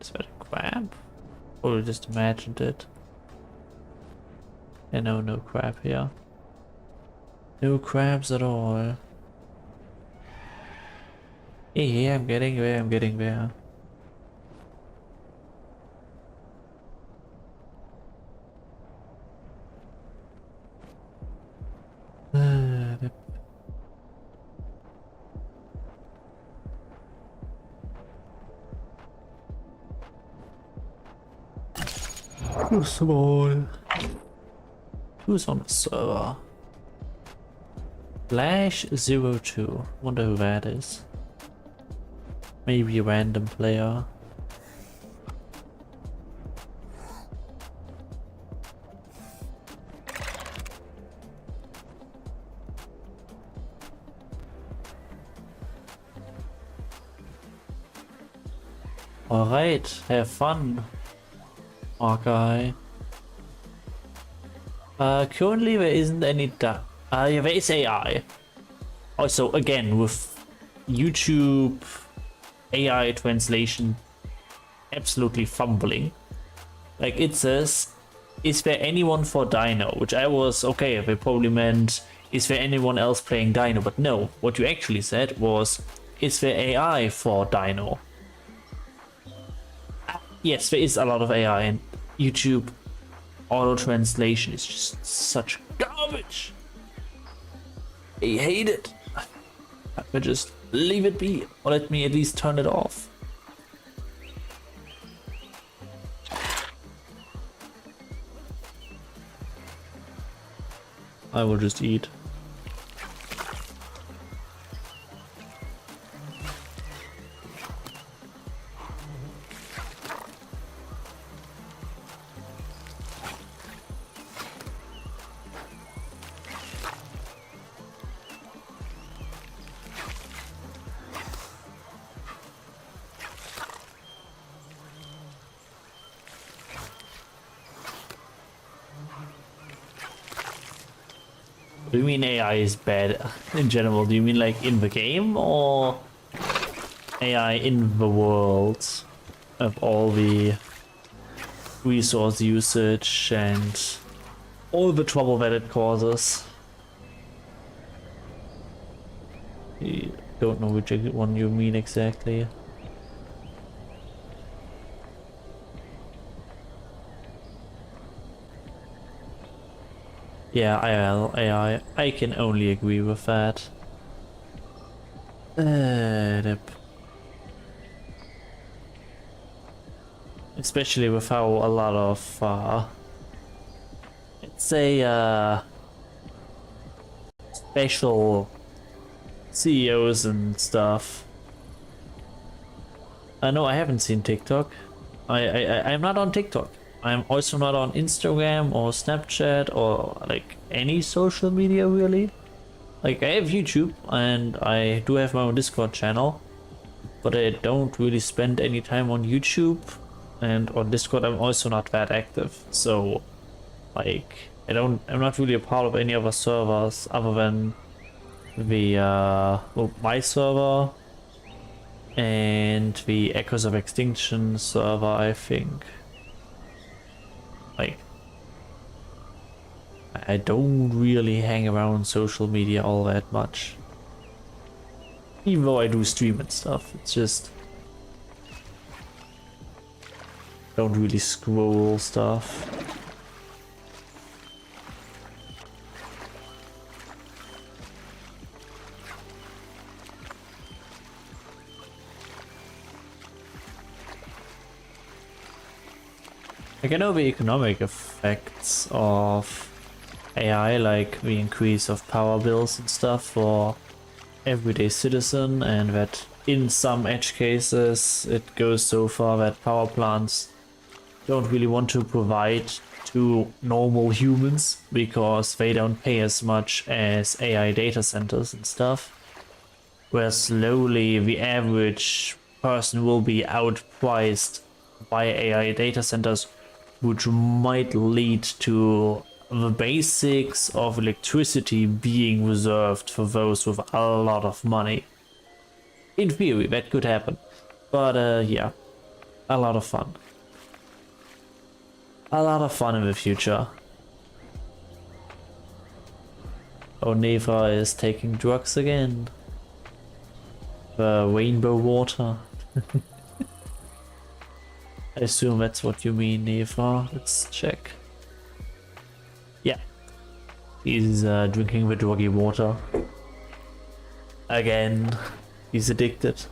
Speaker 1: Is that a crab? Or we just imagined it? Yeah, no crab here. No crabs at all. Yeah, I'm getting there. Too small. Who's on the server? Flash02. Wonder who that is. Maybe a random player. Alright, have fun, Hawkeye. Currently there isn't any yeah, there is AI. Also, again, with YouTube AI translation absolutely fumbling. Like, it says, is there anyone for Dino? Which I was, okay, they probably meant, is there anyone else playing Dino? But no, what you actually said was, is there AI for Dino? Yes, there is a lot of AI, and YouTube auto translation is just such garbage. I hate it. But just leave it be, or let me at least turn it off. I will just eat. Do you mean AI is bad in general? Do you mean like in the game, or AI in the world of all the resource usage and all the trouble that it causes? I don't know which one you mean exactly. Yeah, IL, AI. I can only agree with that. Especially with how a lot of, let's say, special CEOs and stuff. No, I haven't seen TikTok. I'm not on TikTok. I'm also not on Instagram or Snapchat or like any social media really. Like I have YouTube and I do have my own Discord channel, but I don't really spend any time on YouTube, and on Discord I'm also not that active. So like I'm not really a part of any other servers other than the well, my server and the Echoes of Extinction server, I think. Like I don't really hang around social media all that much. Even though I do stream and stuff, it's just don't really scroll stuff. Like I know the economic effects of AI, like the increase of power bills and stuff for everyday citizen, and that in some edge cases it goes so far that power plants don't really want to provide to normal humans because they don't pay as much as AI data centers and stuff, where slowly the average person will be outpriced by AI data centers, which might lead to the basics of electricity being reserved for those with a lot of money. In theory, that could happen. But yeah, a lot of fun. A lot of fun in the future. Oh, Neva is taking drugs again. The rainbow water. I assume that's what you mean, Neva. Let's check. Yeah. He's drinking the druggy water. Again. He's addicted.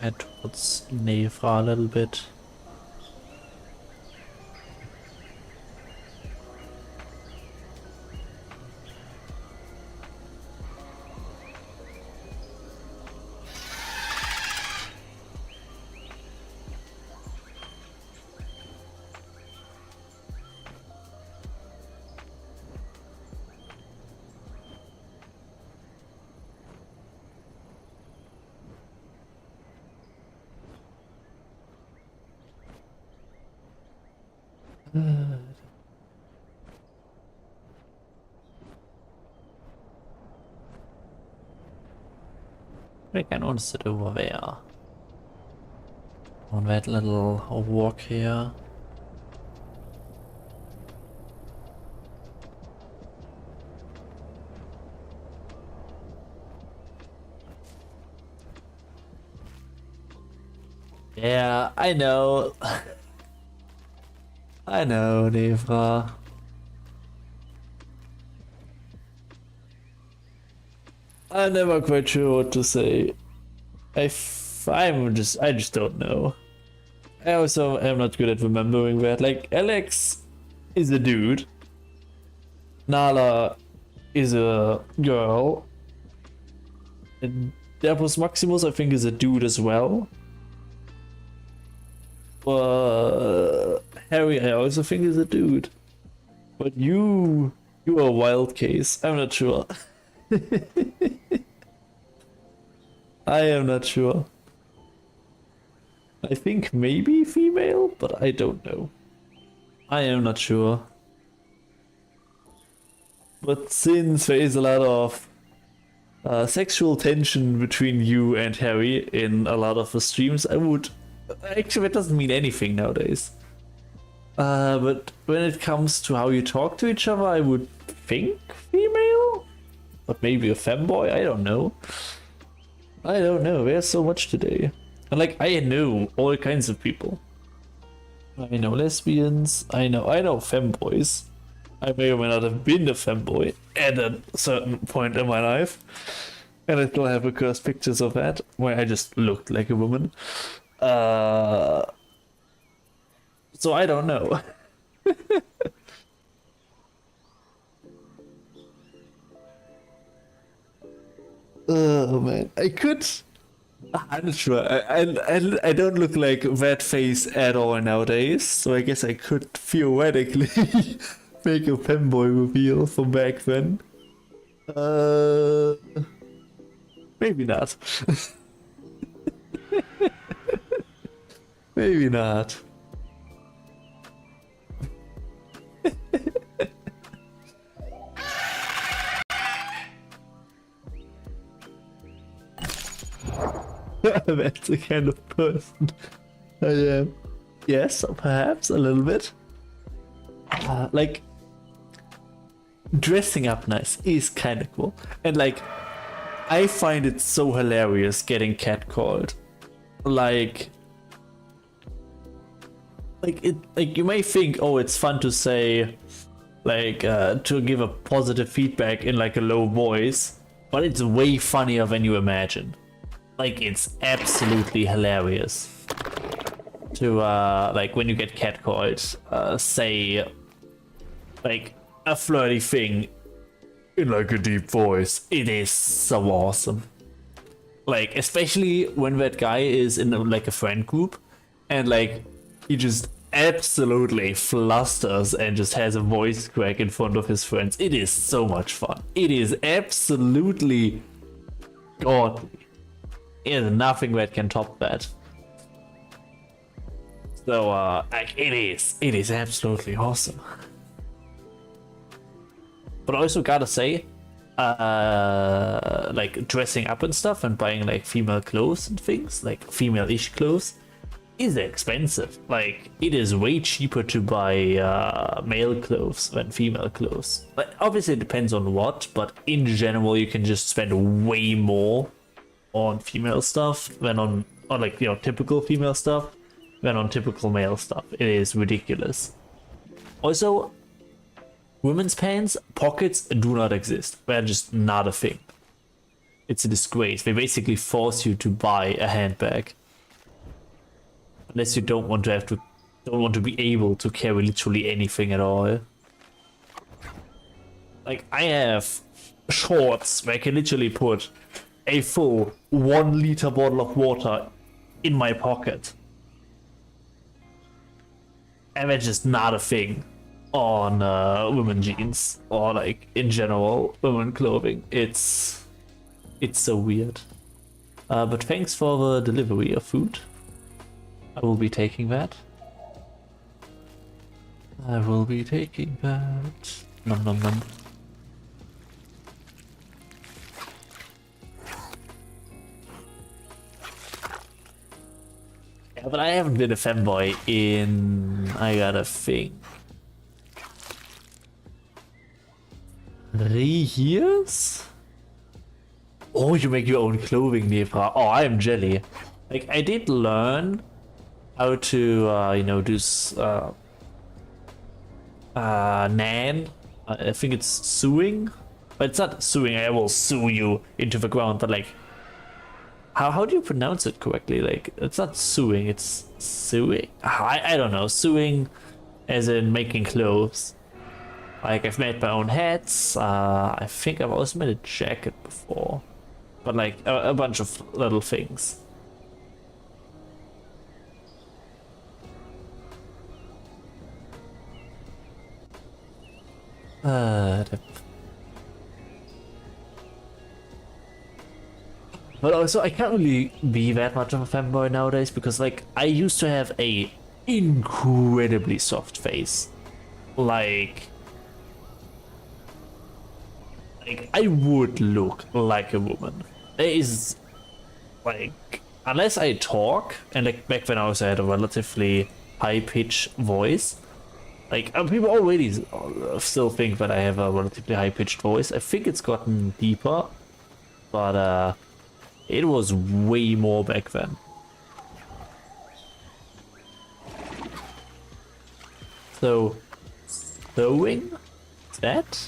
Speaker 1: Head towards Neva a little bit. We can also sit over there. On that little walk here. Yeah, I know. I know, Neva. I'm never quite sure what to say. I just don't know. I also am not good at remembering that. Like, Alex is a dude. Nala is a girl. And Derbos Maximus, I think, is a dude as well. Harry, I also think, is a dude. But you are a wild case. I'm not sure. I am not sure. I think maybe female, but I don't know. I am not sure. but since there is a lot of sexual tension between you and Harry in a lot of the streams, I would... Actually, that doesn't mean anything nowadays. But when it comes to how you talk to each other, I would think female? But maybe a femboy? I don't know. I don't know, there's so much today. And like, I know all kinds of people. I know lesbians, I know femboys. I may or may not have been a femboy at a certain point in my life. And I still have cursed pictures of that, where I just looked like a woman. So I don't know. Oh man, I could... I'm not sure. I don't look like that face at all nowadays, so I guess I could theoretically make a femboy reveal from back then. Maybe not. Maybe not. That's the kind of person I am. Yes, perhaps a little bit. Like, dressing up nice is kind of cool. And like, I find it so hilarious getting catcalled. Like you may think, oh, it's fun to say, like, to give a positive feedback in like a low voice, but it's way funnier than you imagine. Like, it's absolutely hilarious to like when you get catcalled, say like a flirty thing in like a deep voice. It is so awesome. Like, especially when that guy is in like a friend group and like he just absolutely flusters and just has a voice crack in front of his friends. It is so much fun. It is absolutely godly. There's nothing that can top that. So like, it is absolutely awesome. But I also gotta say, like dressing up and stuff and buying like female clothes and things, like female-ish clothes, is expensive. Like, it is way cheaper to buy male clothes than female clothes. But obviously it depends on what, but in general you can just spend way more on female stuff than on like, you know, typical female stuff than on typical male stuff. It is ridiculous. Also, women's pants pockets do not exist. They're just not a thing. It's a disgrace. They basically force you to buy a handbag unless you don't want to be able to carry literally anything at all. Like, I have shorts where I can literally put a full 1 liter bottle of water in my pocket. And that's just not a thing on women jeans or like in general women clothing. It's so weird. But thanks for the delivery of food. I will be taking that. I will be taking that. Nom nom nom. Yeah, but I haven't been a femboy in, I gotta think, 3 years? Oh, you make your own clothing, Neva. Oh, I am jelly. Like, I did learn how to, you know, do nan. I think it's sewing, but it's not sewing. I will sew you into the ground. But like, how do you pronounce it correctly? Like, it's not sewing. It's sewing. I don't know. Sewing, as in making clothes. Like, I've made my own hats. I think I've also made a jacket before, but like a bunch of little things. But also, I can't really be that much of a fanboy nowadays because, like, I used to have a incredibly soft face. Like, like, I would look like a woman. There is, like, unless I talk, and like back when I also had a relatively high-pitched voice, like, people already still think that I have a relatively high-pitched voice. I think it's gotten deeper, but it was way more back then. So, sewing? That?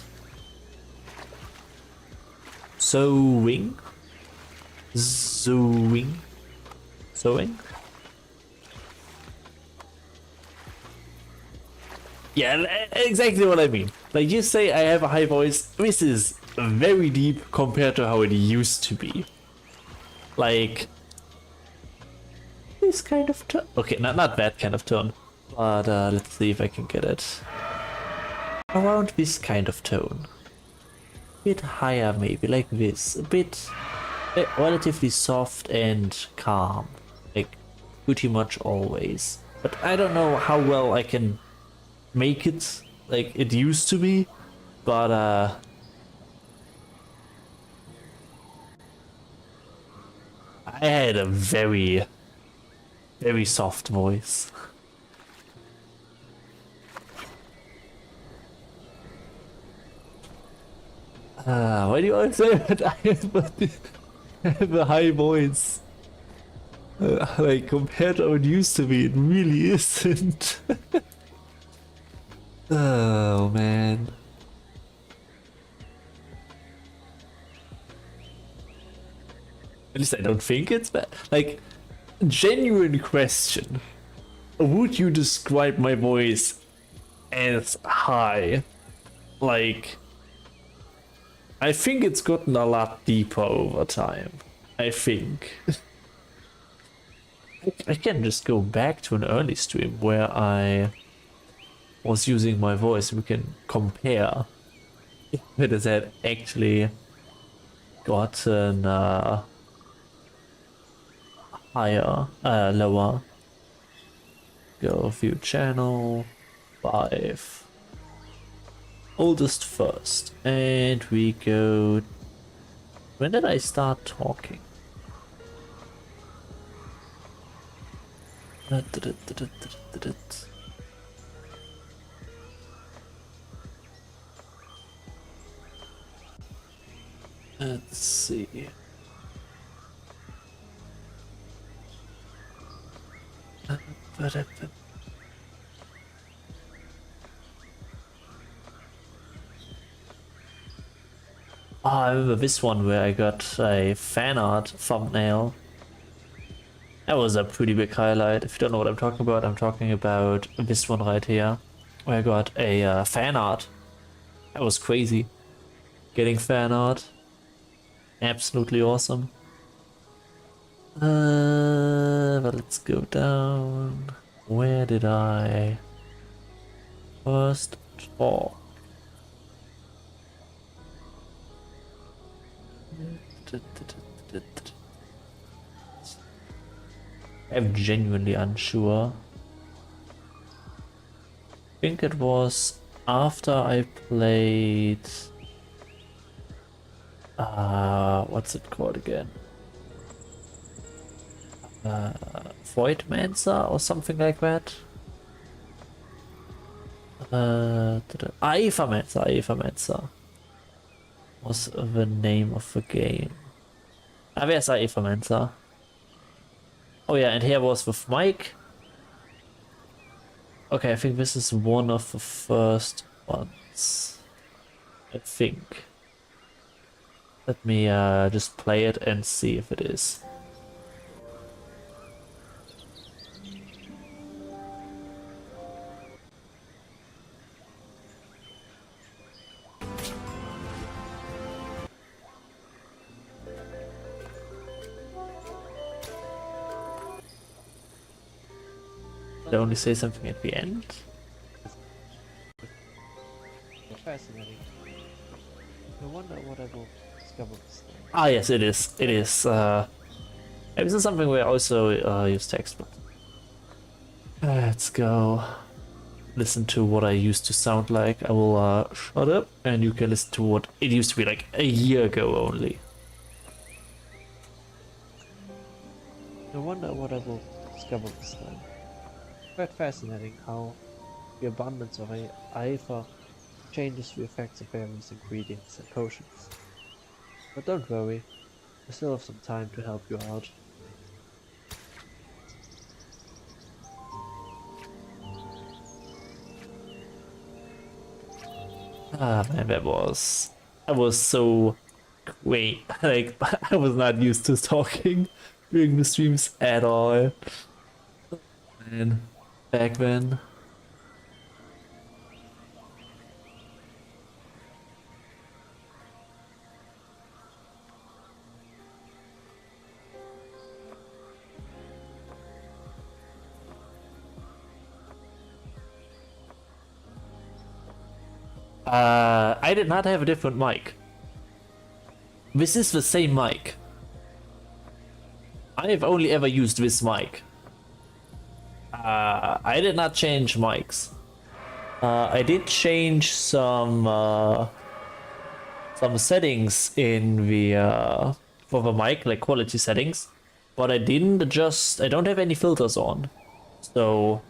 Speaker 1: Sewing? Sewing? Sewing? Yeah, exactly what I mean. Like, you say I have a high voice, this is very deep compared to how it used to be. Like, this kind of tone. Okay, not that kind of tone. But let's see if I can get it around this kind of tone. A bit higher maybe, like this. A bit relatively soft and calm. Like, pretty much always. But I don't know how well I can make it like it used to be, but I had a very, very soft voice. Why do you always say that I have a high voice? Like, compared to how it used to be, it really isn't. Oh man. At least I don't think it's bad. Like, genuine question. Would you describe my voice as high? Like, I think it's gotten a lot deeper over time. I think. I can just go back to an early stream where I was using my voice. We can compare if it has had actually gotten higher, lower. Go view channel 5. Oldest first, and we go. When did I start talking? Let's see. Oh, I remember this one where I got a fan art thumbnail. That was a pretty big highlight. If you don't know what I'm talking about this one right here, where I got a fan art. That was crazy. Getting fan art. Absolutely awesome. But let's go down. Where did I first talk? I'm genuinely unsure. I think it was after I played what's it called again? Voidmancer or something like that. EVRIMA was the name of the game. Where's EVRIMA? Oh yeah, and here was with Mike. Okay, I think this is one of the first ones. I think. Let me just play it and see if it is. Did I only say something at the end?
Speaker 2: Fascinating. I wonder what I will discover this thing.
Speaker 1: Ah yes, it is. It is. This is something where I also use text, but let's go. listen to what I used to sound like, I will shut up and you can listen to what it used to be like a year ago only.
Speaker 2: I wonder what I will discover this time. Quite fascinating how the abundance of Aether changes the effects of various ingredients and potions. But don't worry, I still have some time to help you out.
Speaker 1: Ah man, I was so great. Like I was not used to talking during the streams at all. Man, back then. I did not have a different mic. This is the same mic. I have only ever used this mic. I did not change mics. I did change some settings in the for the mic, like quality settings, but I didn't adjust. I don't have any filters on, so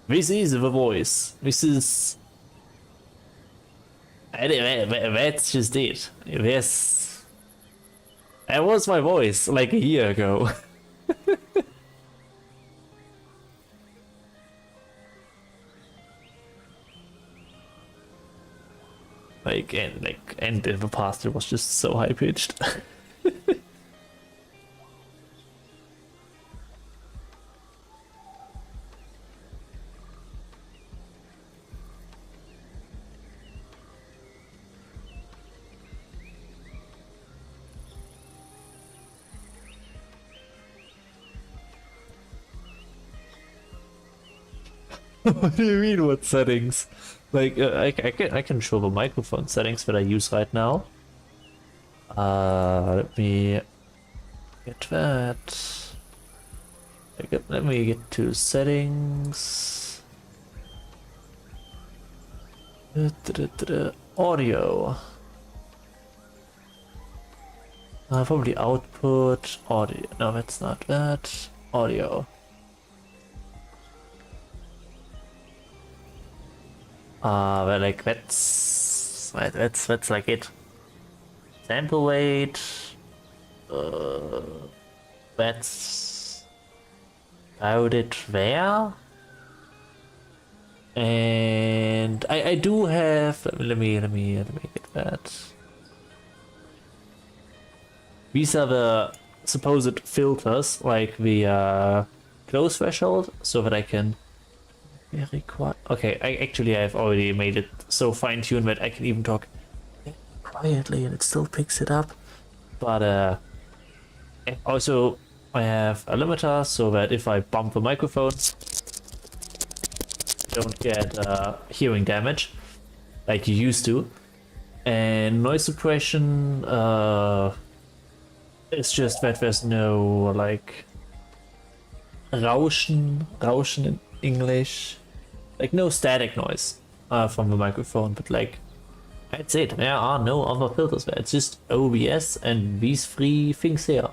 Speaker 1: this is the voice. This is that's just it. That was my voice like a year ago. And in the past it was just so high pitched. What do you mean, what settings? Like, I can show the microphone settings that I use right now. Let me get that. Let me get to settings. Audio. Probably output audio. No, that's not that. Audio. Well, like that's like it. Sample weight. That's about it there. And I do have. Let me get that. These are the supposed filters, like the close threshold, so that I can. Very quiet. Okay, I've already made it so fine-tuned that I can even talk quietly and it still picks it up. But also I have a limiter so that if I bump the microphone, I don't get hearing damage like you used to. And noise suppression, it's just that there's no like Rauschen in English. Like no static noise from the microphone, but like that's it. There are no other filters there. It's just OBS and these three things here.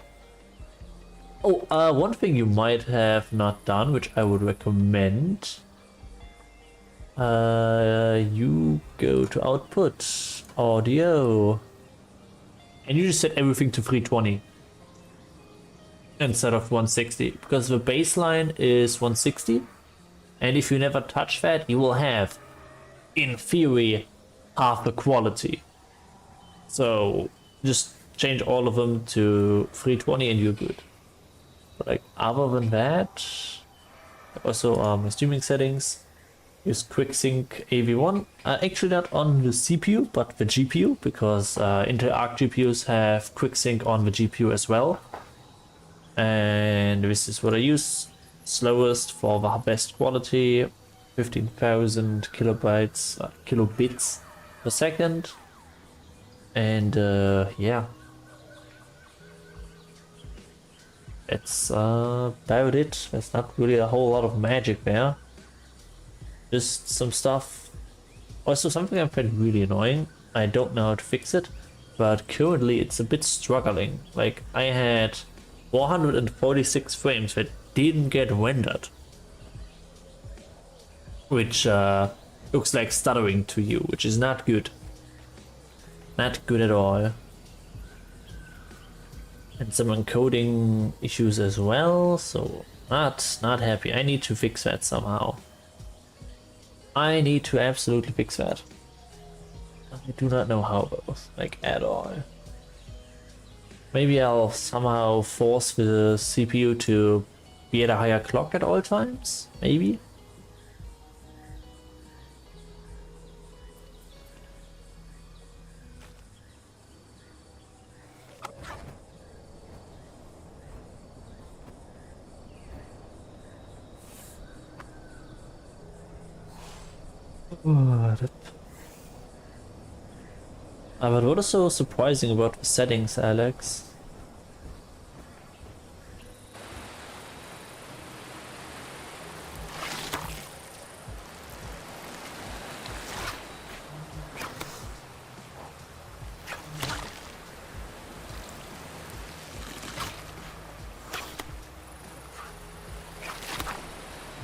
Speaker 1: Oh, one thing you might have not done, which I would recommend. You go to output, audio, and you just set everything to 320 instead of 160, because the baseline is 160. And if you never touch that, you will have, in theory, half the quality. So just change all of them to 320 and you're good. But like other than that, also my streaming settings, use QuickSync AV1. Actually not on the CPU, but the GPU, because Intel Arc GPUs have QuickSync on the GPU as well. And this is what I use. Slowest for the best quality, 15,000 kilobits per second, and yeah, that's about it. There's not really a whole lot of magic there. Just some stuff. Also, something I find really annoying. I don't know how to fix it, but currently it's a bit struggling. Like, I had 446 frames that didn't get rendered, which looks like stuttering to you, which is not good. Not good at all. And some encoding issues as well, so not happy. I need to fix that somehow. I need to absolutely fix that. I do not know how though, like at all. Maybe I'll somehow force the CPU to be at a higher clock at all times? Maybe? But what is so surprising about the settings, Alex?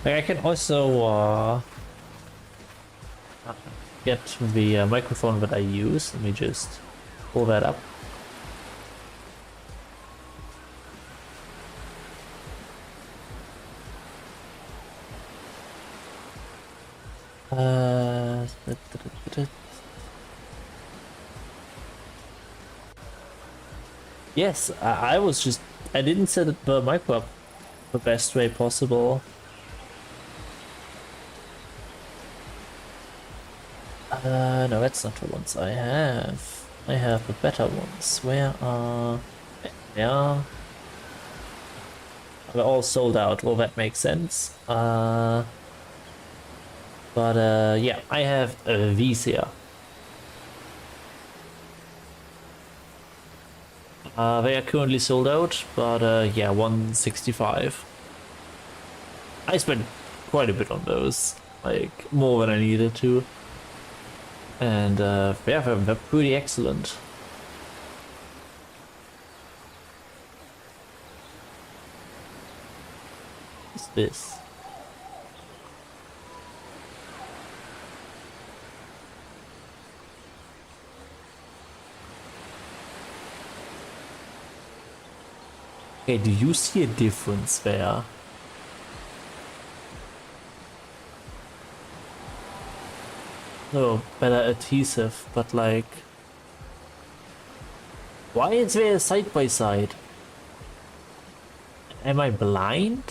Speaker 1: Like I can also get the microphone that I use. Let me just pull that up. Uh, yes, I was just I didn't set the mic up the best way possible. No, that's not the ones I have. I have the better ones. Where are... Yeah. They're all sold out. Well, that makes sense. But yeah, I have these here. They are currently sold out, but yeah, 165. I spent quite a bit on those, like more than I needed to. And yeah, they're pretty excellent. What's this? Okay, do you see a difference there? No, better adhesive, but like... Why is there a side by side? Am I blind?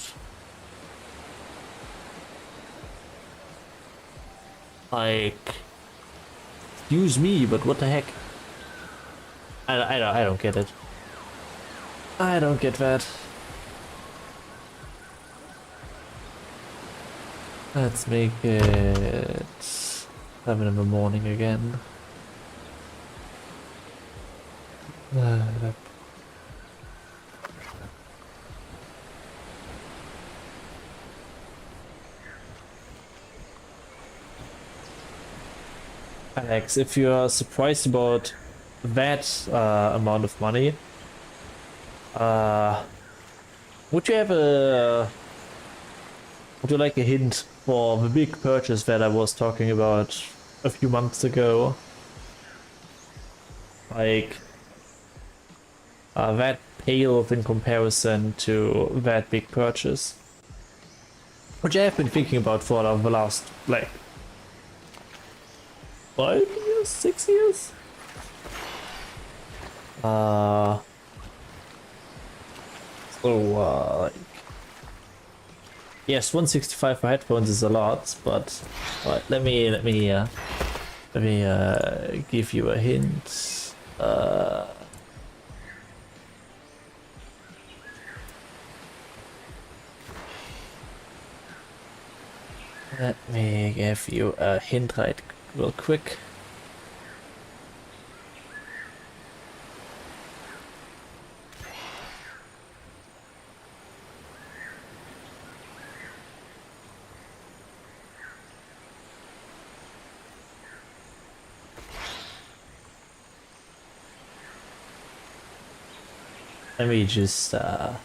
Speaker 1: Like... Excuse me, but what the heck? I don't get it. I don't get that. Let's make it 7 in the morning again. Alex, if you are surprised about that amount of money, would you have a... Would you like a hint for the big purchase that I was talking about a few months ago? Like, that pales in comparison to that big purchase. Which I have been thinking about for the last, like, 5 years? 6 years? Like, yes, 165 for headphones is a lot, but let me give you a hint. Let me give you a hint right real quick. Let me just I'm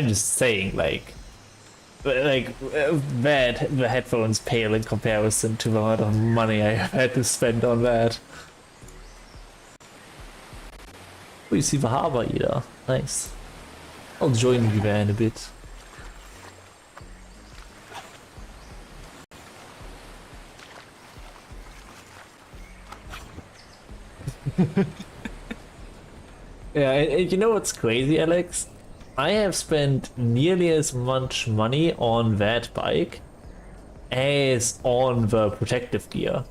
Speaker 1: just saying, like that the headphones pale in comparison to the amount of money I have had to spend on that. Oh, you see the harbor either. Nice. I'll join you there in a bit. Yeah, and you know what's crazy, Alex? I have spent nearly as much money on that bike as on the protective gear.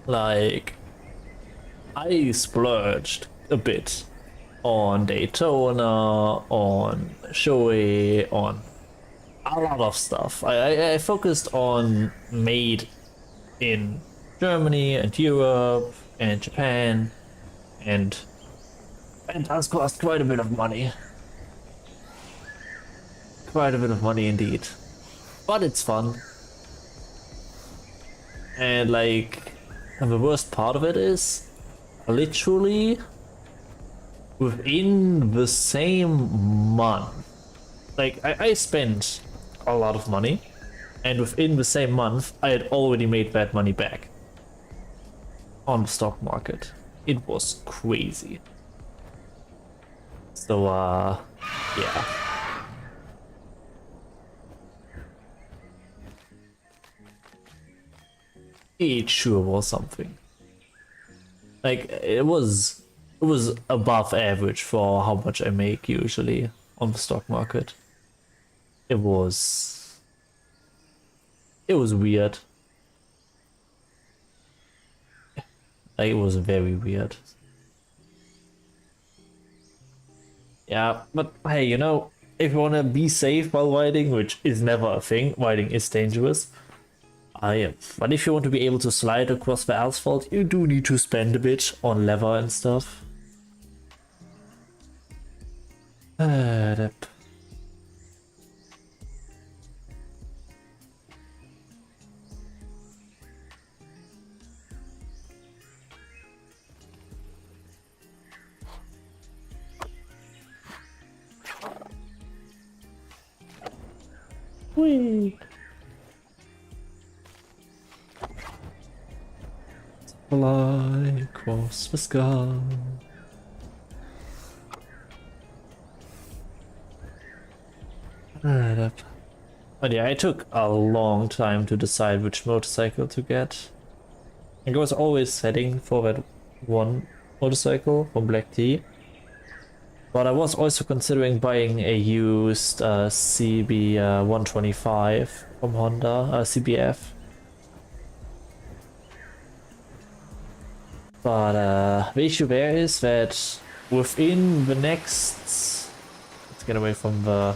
Speaker 1: Like, I splurged a bit on Daytona, on Shoei, on a lot of stuff. I focused on made in Germany and Europe and Japan, and it has cost quite a bit of money. Quite a bit of money indeed. But it's fun. And like, and the worst part of it is, literally, within the same month, like I spent a lot of money, and within the same month, I had already made that money back on the stock market. It was crazy. So, yeah. It sure was something. Like, it was above average for how much I make usually on the stock market. It was weird. Like, it was very weird. Yeah, but hey, you know, if you wanna be safe while riding, which is never a thing, riding is dangerous. But if you want to be able to slide across the asphalt, you do need to spend a bit on leather and stuff. Whee! Fly across the sky. But yeah, it took a long time to decide which motorcycle to get. I was always heading for that one motorcycle from Black Tea. But I was also considering buying a used CB 125 from Honda, CBF. But the issue there is that within the next... Let's get away from the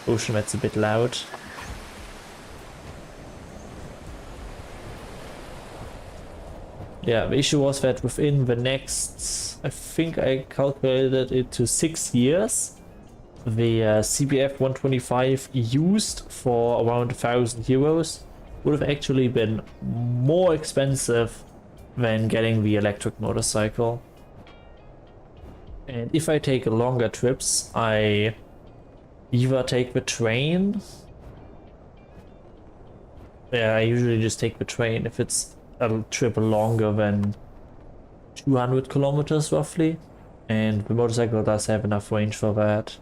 Speaker 1: ocean, that's a bit loud. Yeah, the issue was that within the next, I think I calculated it to 6 years, the CBF 125 used for around 1,000 euros would have actually been more expensive than getting the electric motorcycle. And if I take longer trips, I either take the train. Yeah, I usually just take the train if it's a trip longer than 200 kilometers roughly, and the motorcycle does have enough range for that.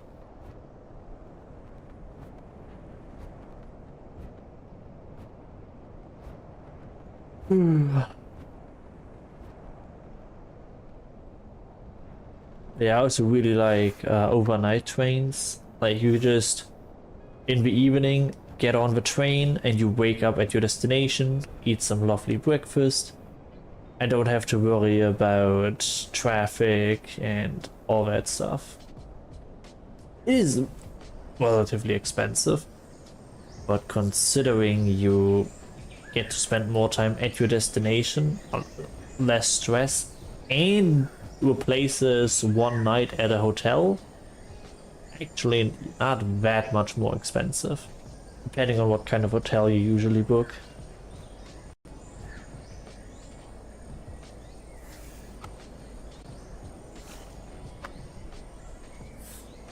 Speaker 1: Yeah, I also really like overnight trains. Like, you just in the evening get on the train and you wake up at your destination, eat some lovely breakfast, and don't have to worry about traffic and all that stuff. It is relatively expensive, but considering you get to spend more time at your destination, less stress, and replaces one night at a hotel, actually not that much more expensive, depending on what kind of hotel you usually book.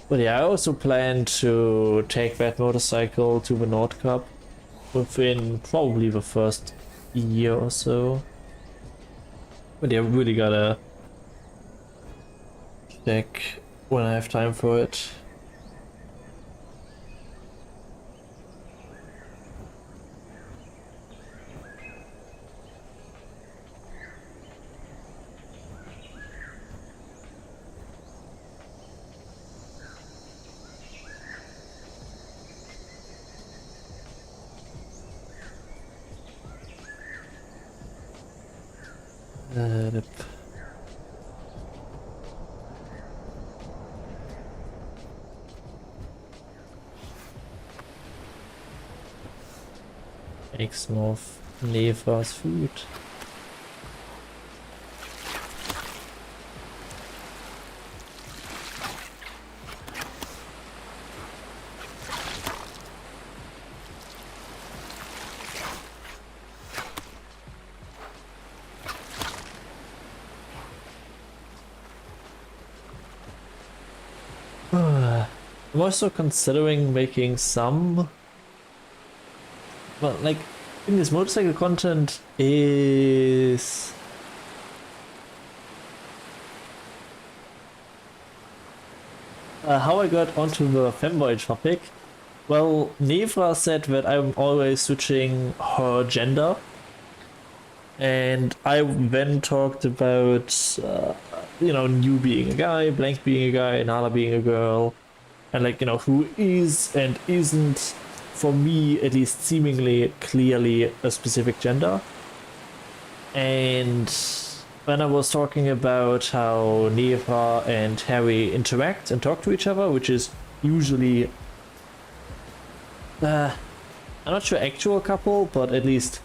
Speaker 1: But yeah, I also plan to take that motorcycle to the Nord Cup within probably the first year or so. But yeah, really gotta check when I have time for it. Yep. Make some of Neva's food. I'm also considering making some, well, like, in this motorcycle content is how I got onto the femboy topic. Well, Nevra said that I'm always switching her gender, and I then talked about, you being a guy, Blank being a guy, Nala being a girl, and like, who is and isn't, for me at least, seemingly clearly a specific gender. And when I was talking about how Neva and Harry interact and talk to each other, which is usually, I'm not sure actual couple, but at least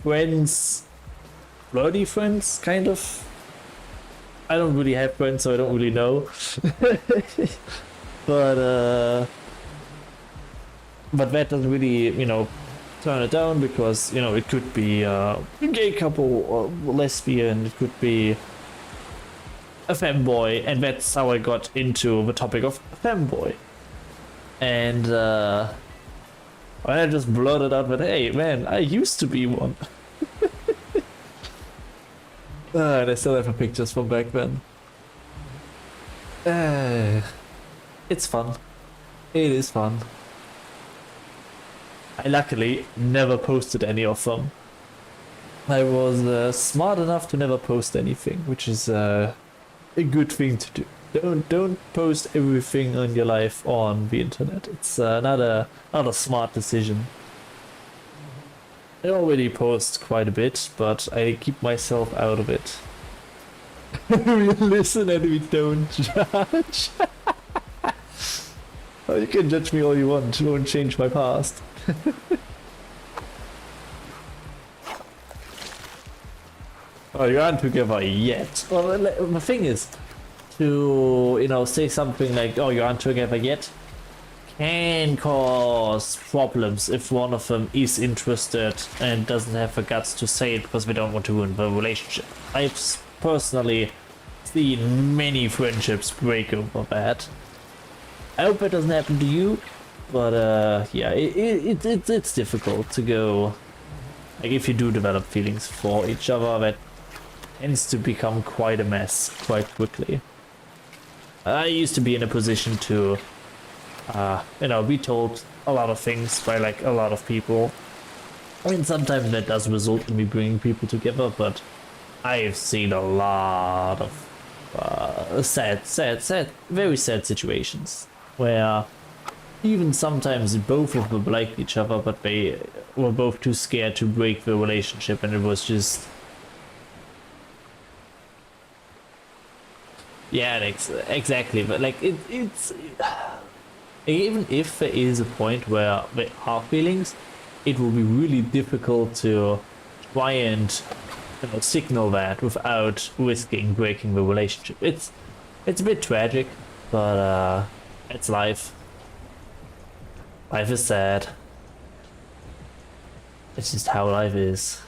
Speaker 1: friends, flirty friends, kind of. I don't really have friends, so I don't really know. But that doesn't really, turn it down, because, it could be a gay couple or lesbian, it could be a femboy, and that's how I got into the topic of femboy. And I just blurted out that, hey man, I used to be one. And I still have the pictures from back then. It's fun. It is fun. I luckily never posted any of them. I was smart enough to never post anything, which is a good thing to do. Don't post everything on your life on the internet. It's not a smart decision. I already post quite a bit, but I keep myself out of it. We listen and we don't judge. Oh, you can judge me all you want, it won't change my past. Oh, you aren't together yet. Well, the thing is, to, say something like, oh, you aren't together yet, can cause problems if one of them is interested and doesn't have the guts to say it because they don't want to ruin the relationship. I've personally seen many friendships break over that. I hope it doesn't happen to you, but yeah, it's difficult to go. Like, if you do develop feelings for each other, that tends to become quite a mess quite quickly. I used to be in a position to, be told a lot of things by like a lot of people. I mean, sometimes that does result in me bringing people together, but I've seen a lot of sad, very sad situations where even sometimes both of them liked each other, but they were both too scared to break the relationship, and it was just... Yeah, exactly, but like, it's... Even if there is a point where there are feelings, it will be really difficult to try and signal that without risking breaking the relationship. It's a bit tragic, but it's life. Life is sad. It's just how life is.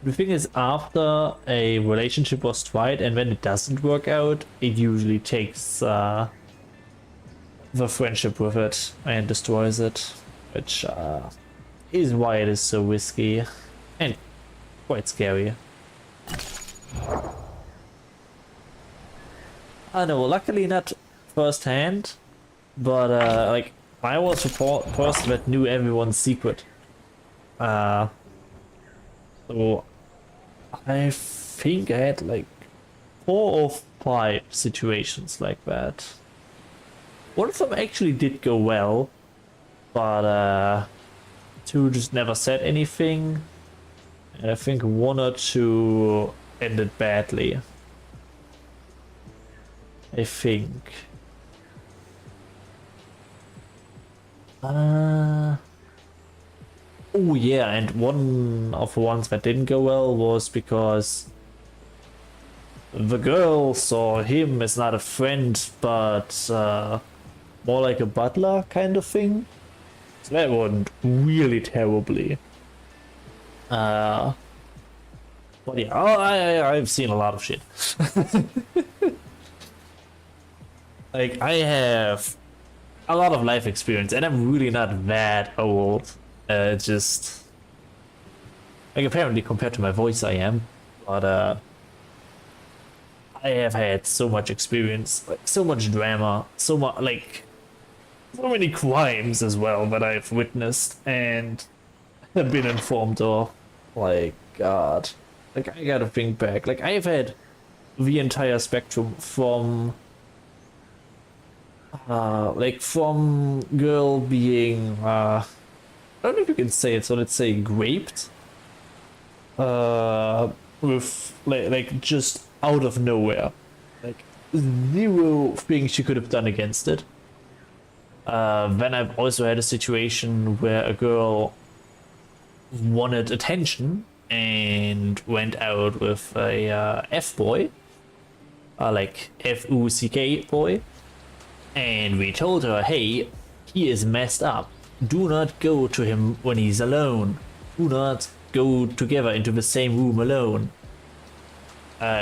Speaker 1: The thing is, after a relationship was tried and when it doesn't work out, it usually takes the friendship with it and destroys it, which is why it is so risky and quite scary. I know, luckily not firsthand, but like I was a person that knew everyone's secret. So I think I had like 4 or 5 situations like that. One of them actually did go well, but 2 just never said anything. And I think 1 or 2 ended badly. I think. Oh yeah, and one of the ones that didn't go well was because the girl saw him as not a friend, but more like a butler kind of thing. So that went really terribly. But yeah, I've seen a lot of shit. Like, I have a lot of life experience, and I'm really not that old. Just like apparently compared to my voice, I am, but I have had so much experience, like so much drama, so much like so many crimes as well that I've witnessed and have been informed of. Like God, like I gotta think back. Like I've had the entire spectrum from like from girl being I don't know if you can say it, so let's say raped with like just out of nowhere, like zero things she could have done against it. Then I've also had a situation where a girl wanted attention and went out with a F-boy, like F-U-C-K boy, and we told her, hey, he is messed up. Do not go to him when he's alone. Do not go together into the same room alone.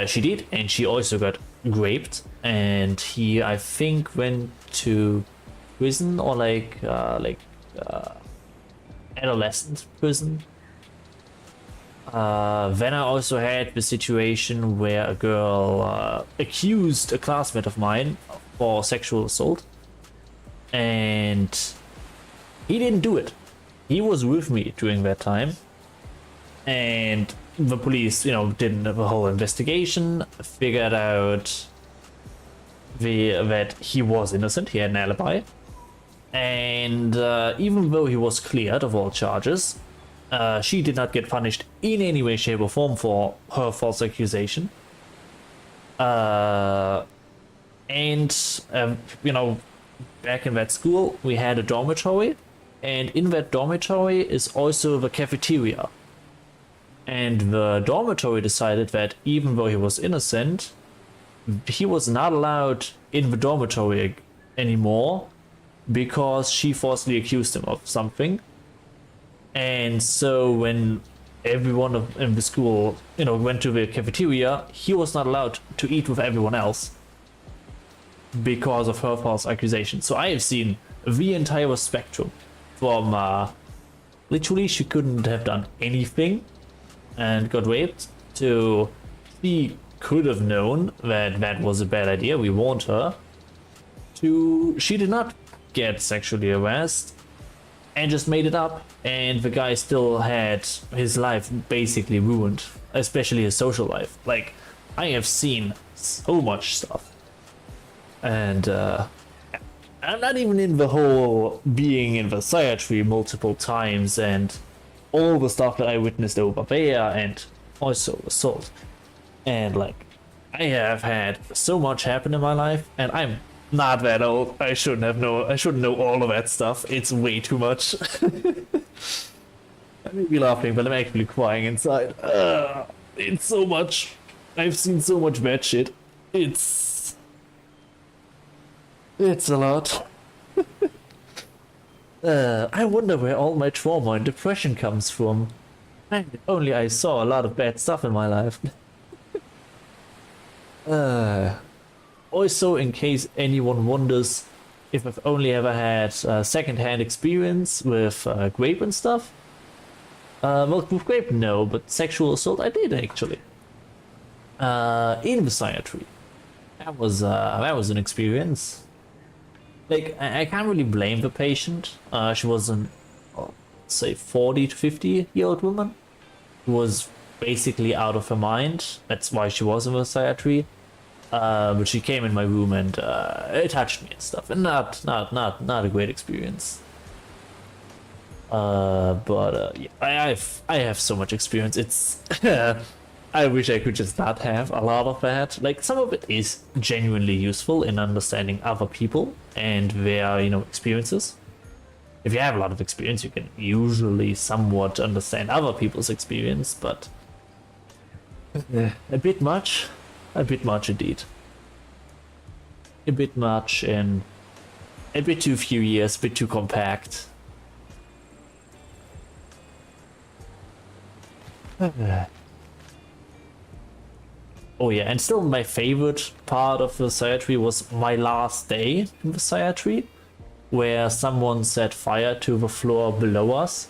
Speaker 1: She did, and she also got raped, and he, I think, went to prison or like adolescent prison. Then I also had the situation where a girl accused a classmate of mine for sexual assault, and he didn't do it. He was with me during that time, and the police, did the whole investigation, figured out that he was innocent. He had an alibi, and even though he was cleared of all charges, she did not get punished in any way, shape, or form for her false accusation. Back in that school, we had a dormitory, and in that dormitory is also the cafeteria. And the dormitory decided that even though he was innocent, he was not allowed in the dormitory anymore because she falsely accused him of something. And so when everyone in the school, went to the cafeteria, he was not allowed to eat with everyone else because of her false accusation. So I have seen the entire spectrum from literally she couldn't have done anything and got raped, to she could have known that that was a bad idea, we warned her, to she did not get sexually harassed and just made it up, and the guy still had his life basically ruined, especially his social life. Like, I have seen so much stuff, and I'm not even in the whole being in the psychiatry multiple times and all the stuff that I witnessed over there, and also assault. And like, I have had so much happen in my life, and I'm not that old. I shouldn't know all of that stuff. It's way too much. I may be laughing, but I'm actually crying inside. It's so much. I've seen so much bad shit. It's a lot. I wonder where all my trauma and depression comes from. Only I saw a lot of bad stuff in my life. Also, in case anyone wonders if I've only ever had second-hand experience with grape and stuff. Well, with grape, no, but sexual assault I did actually. In the psychiatry. That was an experience. Like, I can't really blame the patient. She was an, say, 40 to 50-year-old woman who was basically out of her mind. That's why she was in the psychiatry. But she came in my room and it touched me and stuff, and not a great experience. Yeah, I have so much experience. It's I wish I could just not have a lot of that. Like, some of it is genuinely useful in understanding other people and their, experiences. If you have a lot of experience, you can usually somewhat understand other people's experience, but a bit much indeed. A bit much in a bit too few years, a bit too compact. Oh yeah, and still my favorite part of the psychiatry was my last day in the psychiatry, where someone set fire to the floor below us,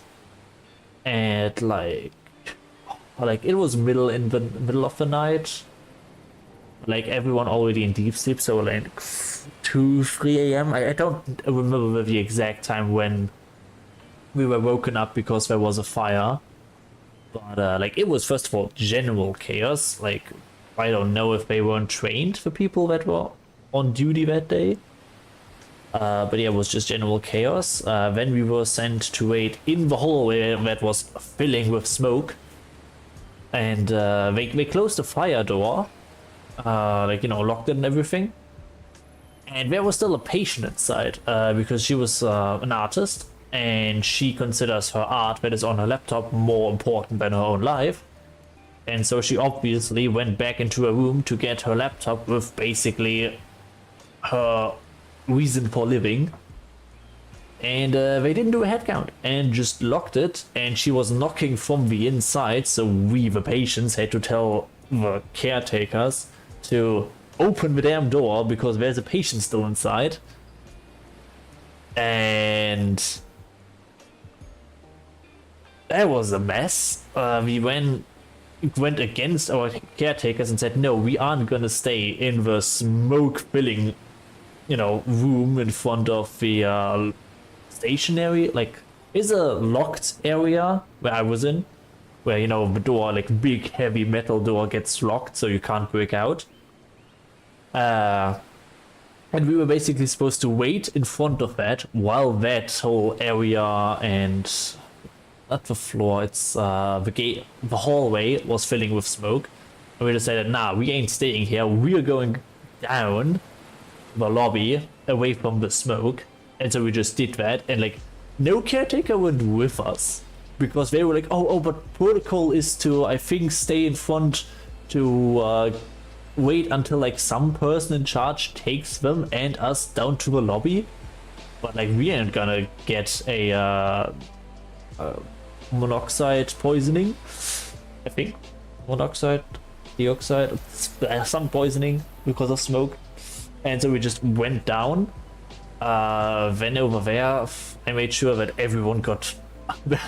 Speaker 1: and like it was middle of the night, like everyone already in deep sleep, so like 2-3 a.m. I don't remember the exact time when we were woken up because there was a fire, but like it was first of all general chaos. Like, I don't know if they weren't trained, the people that were on duty that day. But yeah, it was just general chaos. Then we were sent to wait in the hallway that was filling with smoke. And they closed the fire door, locked it and everything. And there was still a patient inside, because she was an artist, and she considers her art that is on her laptop more important than her own life. And so she obviously went back into her room to get her laptop with basically her reason for living. And they didn't do a head count and just locked it. And she was knocking from the inside. So we, the patients, had to tell the caretakers to open the damn door because there's a patient still inside. And that was a mess. We went against our caretakers and said, no, we aren't gonna stay in the smoke filling, room in front of the stationary, like, is a locked area where I was in, where, the door, like, big heavy metal door gets locked so you can't break out. And we were basically supposed to wait in front of that while that whole area and not the floor, it's the gate, the hallway was filling with smoke. And we decided, nah, we ain't staying here. We're going down the lobby away from the smoke. And so we just did that. And like, no caretaker went with us because they were like, oh, but protocol is to, I think, stay in front to wait until like some person in charge takes them and us down to the lobby. But like, we ain't gonna get a monoxide poisoning, I think. Monoxide, dioxide, some poisoning because of smoke. And so we just went down. Then over there, I made sure that everyone got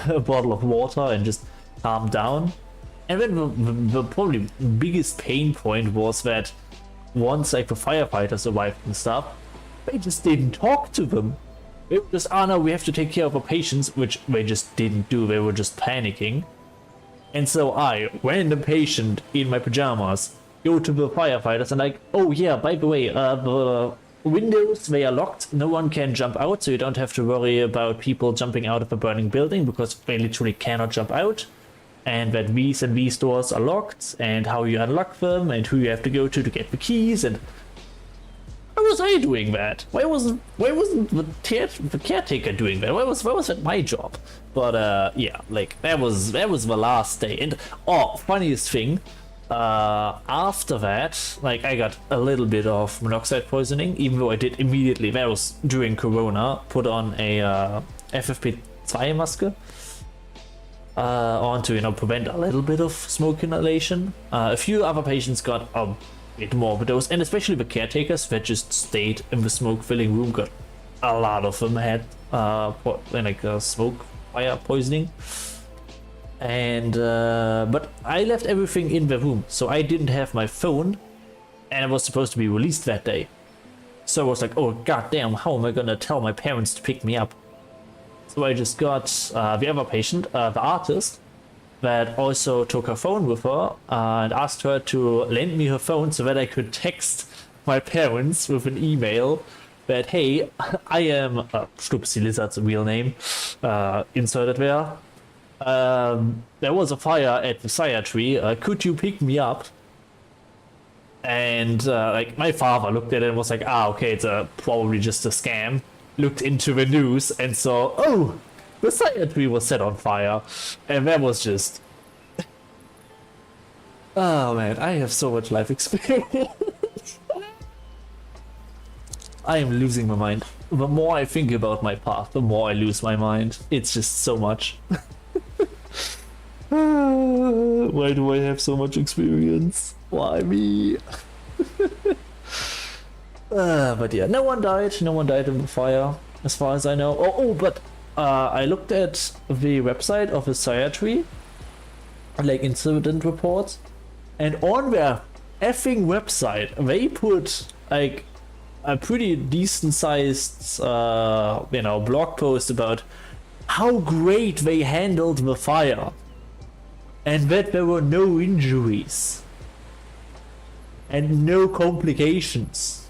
Speaker 1: a bottle of water and just calmed down. And then the probably biggest pain point was that once like the firefighters arrived and stuff, they just didn't talk to them. They were just, oh no, we have to take care of our patients, which they just didn't do. They were just panicking. And so I, random patient in my pajamas, go to the firefighters and like, oh yeah, by the way, the windows, they are locked. No one can jump out, so you don't have to worry about people jumping out of a burning building because they literally cannot jump out. And that these and these doors are locked, and how you unlock them, and who you have to go to get the keys. And why was I doing that? Why wasn't the caretaker doing that? Why was that my job? But yeah, like that was the last day. And funniest thing, after that, like I got a little bit of monoxide poisoning, even though I did immediately. That was during Corona. Put on a FFP2 mask. On to prevent a little bit of smoke inhalation. A few other patients got a bit more of those, and especially the caretakers that just stayed in the smoke-filling room got a lot of them had smoke fire poisoning. And but I left everything in the room, so I didn't have my phone, and it was supposed to be released that day. So I was like, oh goddamn, how am I gonna tell my parents to pick me up? So I just got the other patient, the artist, that also took her phone with her and asked her to lend me her phone so that I could text my parents with an email that, hey, I am Stupsi Lizard's real name inserted there. There was a fire at the Sire Tree. Could you pick me up? And like my father looked at it and was like, okay, it's probably just a scam. Looked into the news and saw, oh, the Sire Tree was set on fire. And that was just... Oh man, I have so much life experience. I am losing my mind. The more I think about my path, the more I lose my mind. It's just so much. Why do I have so much experience? Why me? But yeah, no one died. No one died in the fire, as far as I know. But I looked at the website of the Sire Tree, like incident reports, and on their effing website, they put like a pretty decent sized, blog post about how great they handled the fire, and that there were no injuries and no complications.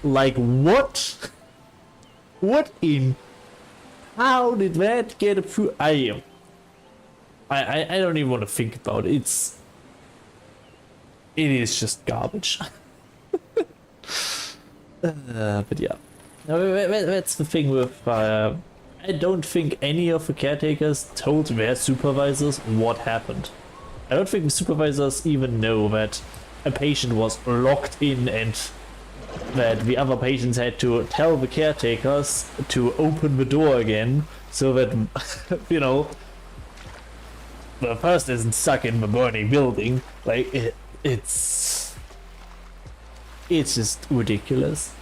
Speaker 1: Like what? What in? How did that get approved? I don't even want to think about it. It is just garbage. But yeah, that's the thing with. I don't think any of the caretakers told their supervisors what happened. I don't think the supervisors even know that a patient was locked in and that the other patients had to tell the caretakers to open the door again so that, the person isn't stuck in the burning building. Like, it's just ridiculous.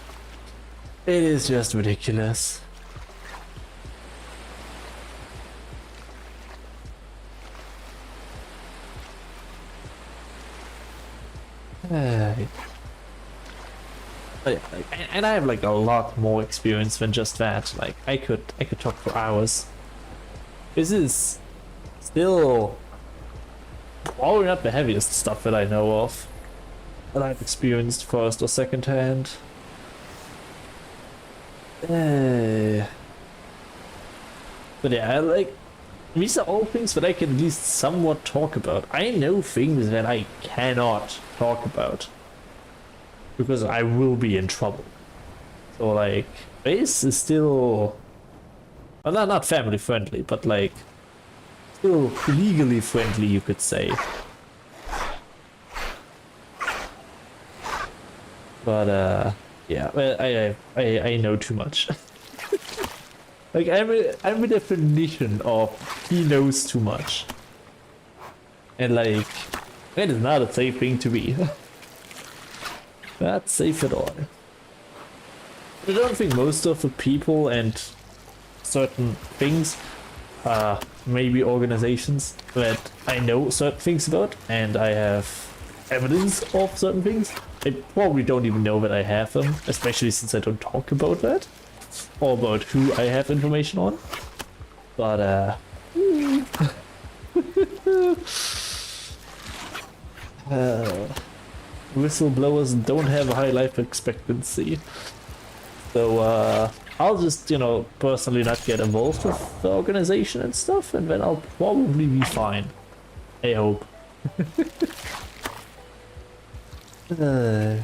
Speaker 1: It is just ridiculous. But yeah, and I have like a lot more experience than just that. Like I could talk for hours. This is still probably not the heaviest stuff that I know of that I've experienced first or second hand. But yeah, like these are all things that I can at least somewhat talk about. I know things that I cannot talk about because I will be in trouble. So like, this is still, well, not family friendly, but like still legally friendly, you could say. But yeah, well, I know too much. Like I'm a definition of he knows too much, and like that is not a safe thing to be. Not safe at all. I don't think most of the people and certain things, maybe organizations that I know certain things about, and I have evidence of certain things, I probably don't even know that I have them, especially since I don't talk about that. Or about who I have information on. But whistleblowers don't have a high life expectancy. So I'll just, you know, personally not get involved with the organization and stuff, and then I'll probably be fine. I hope. But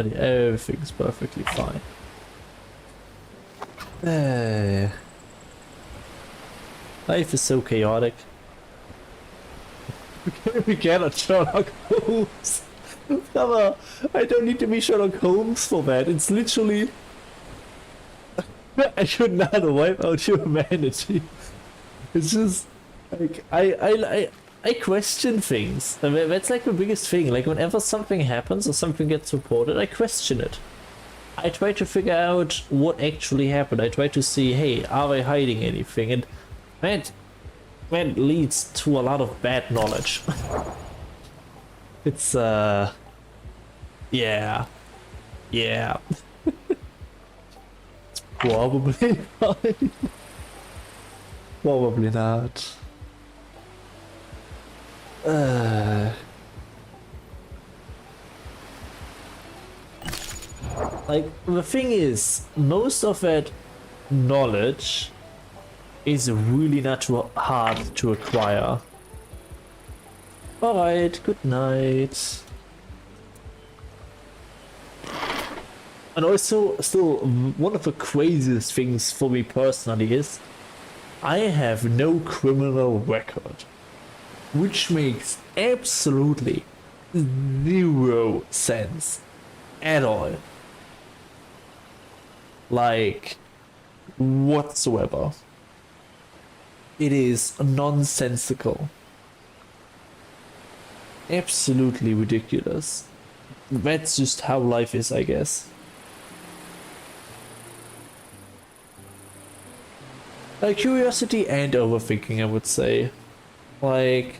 Speaker 1: yeah, everything's perfectly fine. Life is so chaotic. We cannot Sherlock Holmes. Never. I don't need to be Sherlock Holmes for that. It's literally... I should not wipe out humanity. It's just... like, I question things. I mean, that's like the biggest thing. Like, whenever something happens or something gets reported, I question it. I try to figure out what actually happened. I try to see, hey, are they hiding anything? And that leads to a lot of bad knowledge. It's, yeah. Yeah. It's probably fine. Probably not. Like, the thing is, most of that knowledge is really not too hard to acquire. Alright, good night. And also, still, one of the craziest things for me personally is I have no criminal record, which makes absolutely zero sense at all. Like, whatsoever. It is nonsensical. Absolutely ridiculous. That's just how life is, I guess. Curiosity and overthinking, I would say. Like,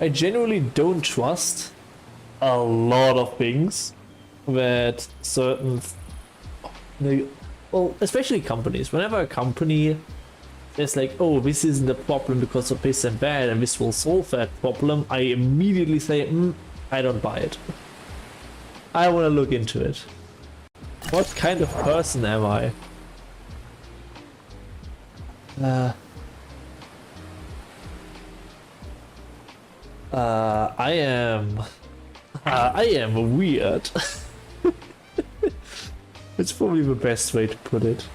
Speaker 1: I genuinely don't trust a lot of things that certain... well, especially companies. Whenever a company is like, oh, this isn't a problem because of this and that, and this will solve that problem, I immediately say, I don't buy it. I want to look into it. What kind of person am I? I am weird. It's probably the best way to put it.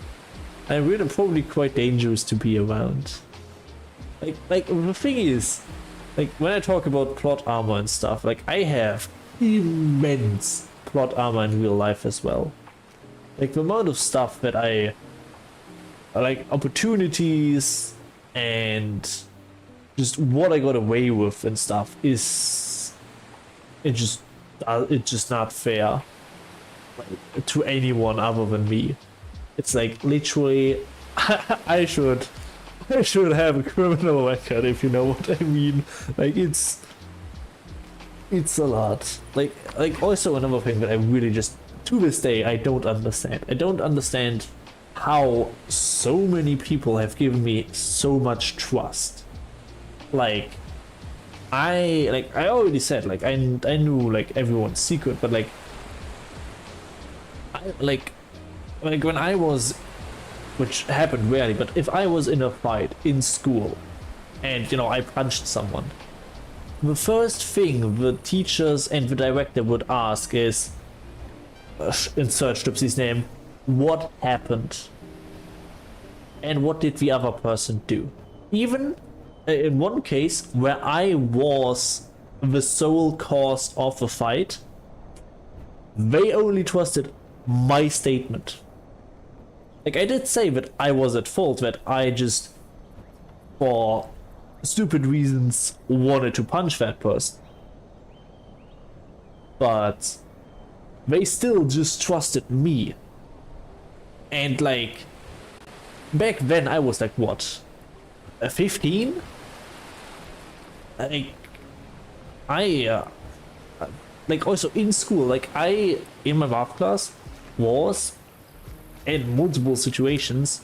Speaker 1: I'm really probably quite dangerous to be around. Like the thing is, like when I talk about plot armor and stuff, like I have immense plot armor in real life as well. Like the amount of stuff that I like, opportunities and just what I got away with and stuff is it's just not fair to anyone other than me. It's like literally I should have a criminal record, if you know what I mean. Like it's a lot. Like also another thing that I really just to this day I don't understand. I don't understand how so many people have given me so much trust. Like I already said, like I knew like everyone's secret, but like when I was, which happened rarely, but if I was in a fight in school and you know I punched someone, the first thing the teachers and the director would ask is, insert Stupsy's name, what happened and what did the other person do. Even in one case where I was the sole cause of the fight, they only trusted my statement. Like I did say that I was at fault, that I just for stupid reasons wanted to punch that person, but they still just trusted me. And like back then I was like what, 15? Like like also in school, like I in my math class was in multiple situations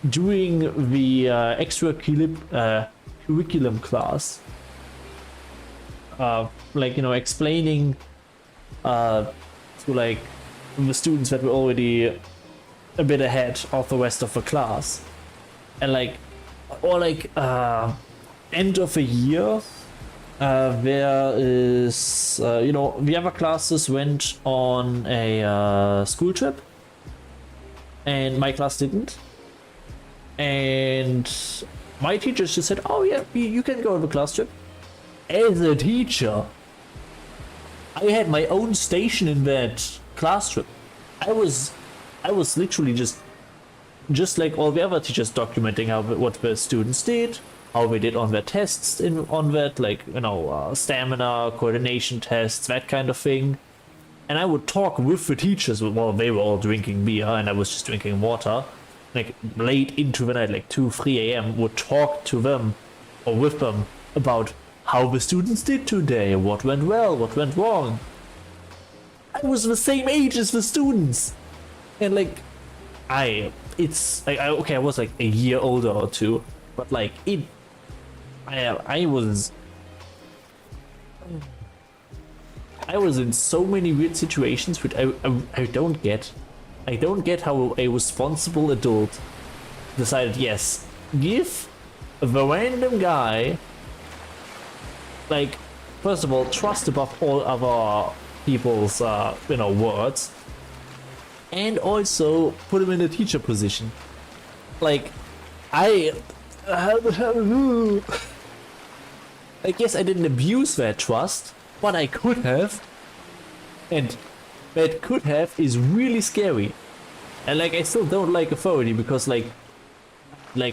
Speaker 1: during the extra curriculum class like, you know, explaining to like the students that were already a bit ahead of the rest of the class, and like, or like end of a year, there is you know, the other classes went on a school trip and my class didn't, and my teacher just said, oh yeah, you can go on the class trip. As a teacher, I had my own station in that class trip. I was literally just like all the other teachers, documenting what the students did, how they did on their tests, on that, like, you know, stamina, coordination tests, that kind of thing. And I would talk with the teachers while they were all drinking beer and I was just drinking water, like late into the night, like 2, 3 a.m. Would talk to them or with them about how the students did today, what went well, what went wrong. I was the same age as the students, and like, it's like, okay, I was like a year older or two, but like I was in so many weird situations which I don't get. I don't get how a responsible adult decided, yes, give the random guy, like, first of all, trust above all other people's you know, words, and also put him in a teacher position. Like, I guess I didn't abuse that trust, but I could have, and that could have is really scary. And like, I still don't like authority, because like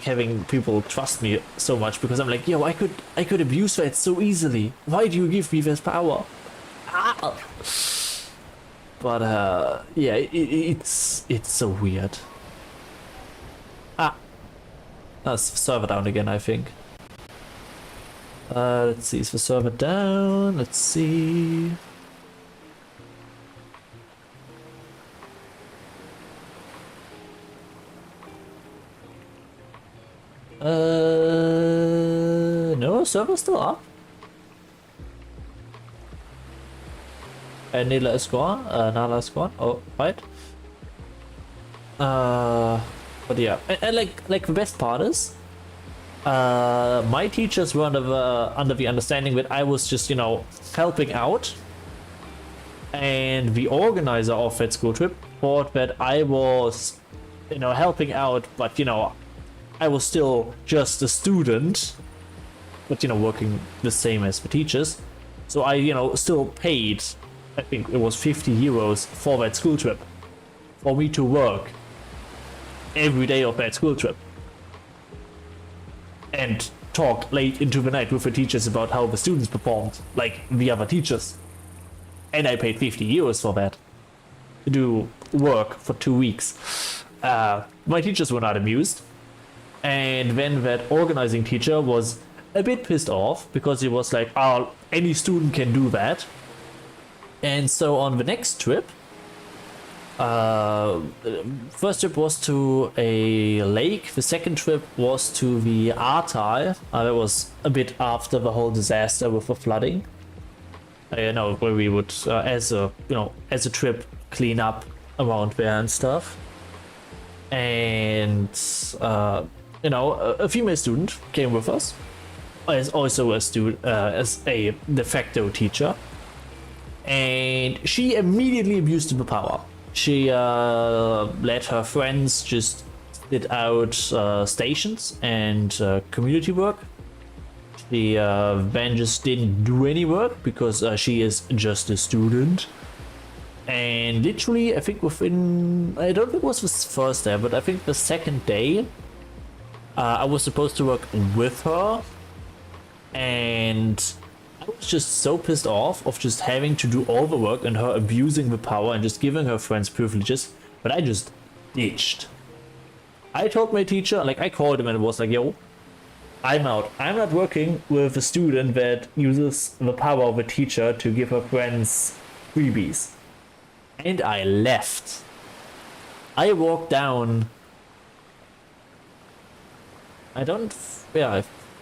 Speaker 1: having people trust me so much, because I'm like, yo, I could abuse that so easily. Why do you give me this power? Ah! But yeah, it's so weird. That's the server down again, I think. Let's see, is the server down? Let's see. No, server's still up. Nila is gone. Nala is gone. Oh, right. But yeah, and like the best part is, my teachers were under the understanding that I was just, you know, helping out, and the organizer of that school trip thought that I was, you know, helping out, but you know, I was still just a student, but you know, working the same as the teachers. So I, you know, still paid, I think it was 50 euros for that school trip, for me to work every day of that school trip and talk late into the night with the teachers about how the students performed, like the other teachers. And I paid 50 euros for that, to do work for 2 weeks. My teachers were not amused. And then that organizing teacher was a bit pissed off, because he was like, oh, any student can do that. And so on the next trip, first trip was to a lake, the second trip was to the Ahrtal. That was a bit after the whole disaster with the flooding. You know, where we would, as a trip, clean up around there and stuff. And you know, a female student came with us, as also a student, as a de facto teacher, and she immediately abused the power. She let her friends just sit out stations and community work. She then just didn't do any work, because she is just a student. And literally, I think within, I don't think it was the first day, but I think the second day, I was supposed to work with her, and I was just so pissed off of just having to do all the work and her abusing the power and just giving her friends privileges, but I just ditched. I told my teacher, like, I called him and was like, yo, I'm out. I'm not working with a student that uses the power of a teacher to give her friends freebies. And I left. I walked down. I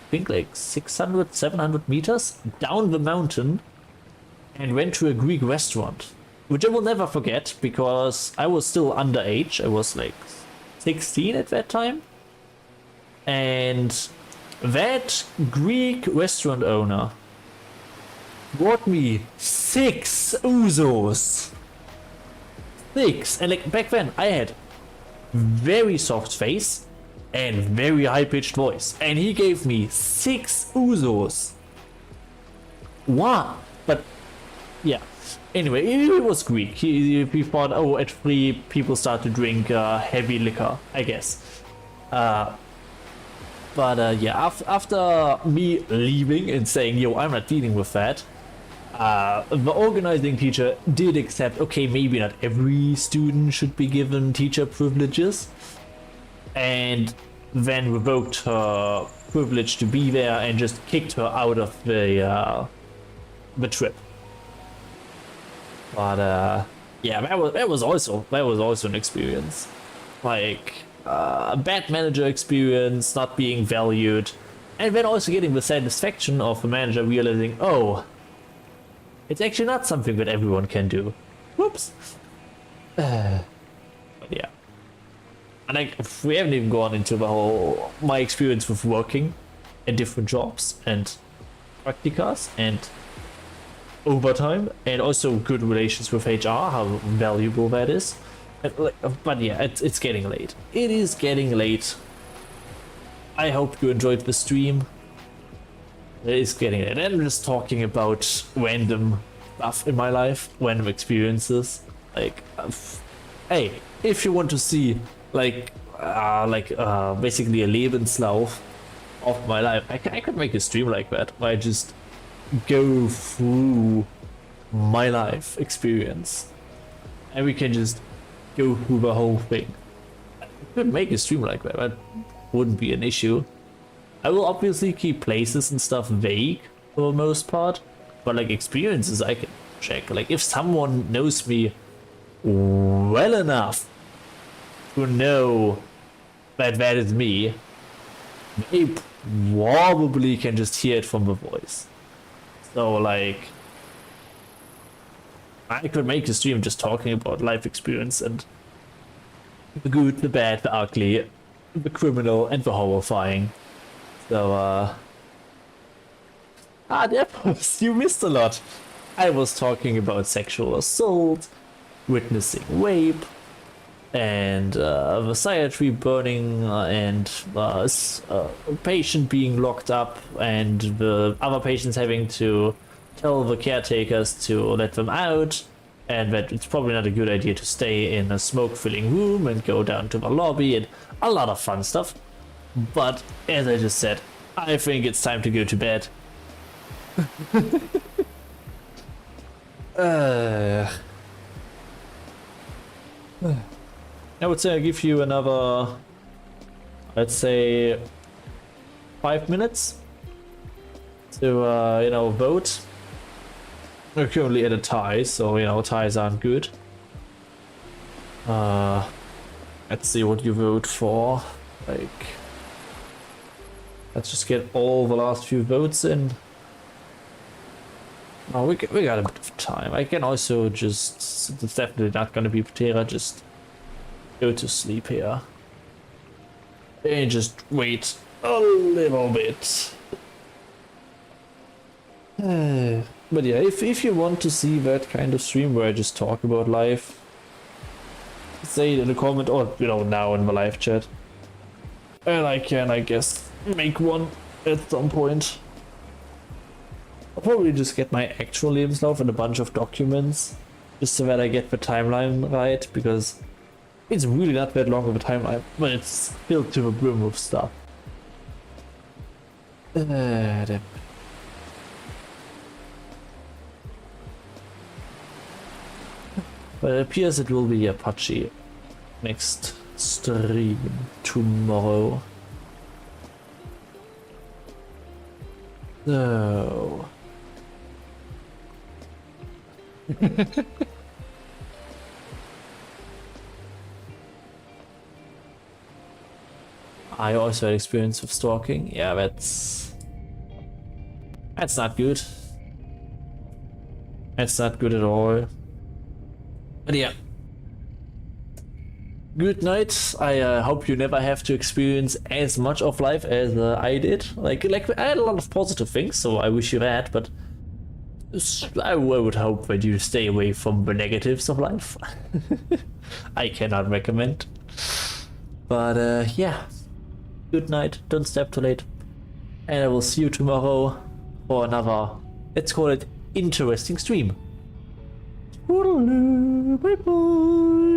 Speaker 1: think think like 600, 700 meters down the mountain and went to a Greek restaurant, which I will never forget because I was still underage. I was like 16 at that time. And that Greek restaurant owner brought me 6 ouzos. 6. And like back then I had very soft face and very high-pitched voice, and he gave me 6 ouzos. Wow. But yeah, anyway, it was Greek. He thought, oh, at 3 people start to drink heavy liquor, I guess. But yeah, after me leaving and saying, yo, I'm not dealing with that, the organizing teacher did accept, okay, maybe not every student should be given teacher privileges, and then revoked her privilege to be there and just kicked her out of the trip. But yeah, that was also an experience, like a bad manager experience, not being valued, and then also getting the satisfaction of the manager realizing, oh, it's actually not something that everyone can do. Whoops. But yeah. And like, we haven't even gone into the whole, my experience with working in different jobs and practicas and overtime, and also good relations with HR, how valuable that is. But yeah, it's getting late. It is getting late. I hope you enjoyed the stream. It is getting late. I'm just talking about random stuff in my life, random experiences. Like, hey, if you want to see like basically a Lebenslauf of my life, I could make a stream like that, where I just go through my life experience, and we can just go through the whole thing. I could make a stream like that. That wouldn't be an issue. I will obviously keep places and stuff vague for the most part, but like experiences I can check. Like if someone knows me well enough to know that that is me, they probably can just hear it from the voice. So like, I could make a stream just talking about life experience and the good, the bad, the ugly, the criminal, and the horrifying. So, there was, you missed a lot. I was talking about sexual assault, witnessing rape, and the psychiatry burning, and a patient being locked up, and the other patients having to tell the caretakers to let them out, and that it's probably not a good idea to stay in a smoke-filling room and go down to the lobby, and a lot of fun stuff. But as I just said, I think it's time to go to bed. I would say I give you another, let's say, 5 minutes to vote. We're currently at a tie, so ties aren't good. Let's see what you vote for. Like, let's just get all the last few votes in. Oh, we got a bit of time. I can also just, it's definitely not gonna be Ptera, just go to sleep here. And just wait a little bit. But yeah, if you want to see that kind of stream where I just talk about life, say it in the comment, or now in the live chat. And I can, I guess, make one at some point. I'll probably just get my actual Lebenslauf and a bunch of documents, just so that I get the timeline right, because it's really not that long of a timeline, but it's filled to the brim with stuff. But it appears it will be Apache next stream tomorrow. So I also had experience with stalking. Yeah, that's That's not good. That's not good at all. But yeah. Good night. I hope you never have to experience as much of life as I did. Like I had a lot of positive things, so I wish you had, but I would hope that you stay away from the negatives of life. I cannot recommend. But yeah. Good night. Don't step too late. And I will see you tomorrow for another, let's call it, interesting stream. Bye bye.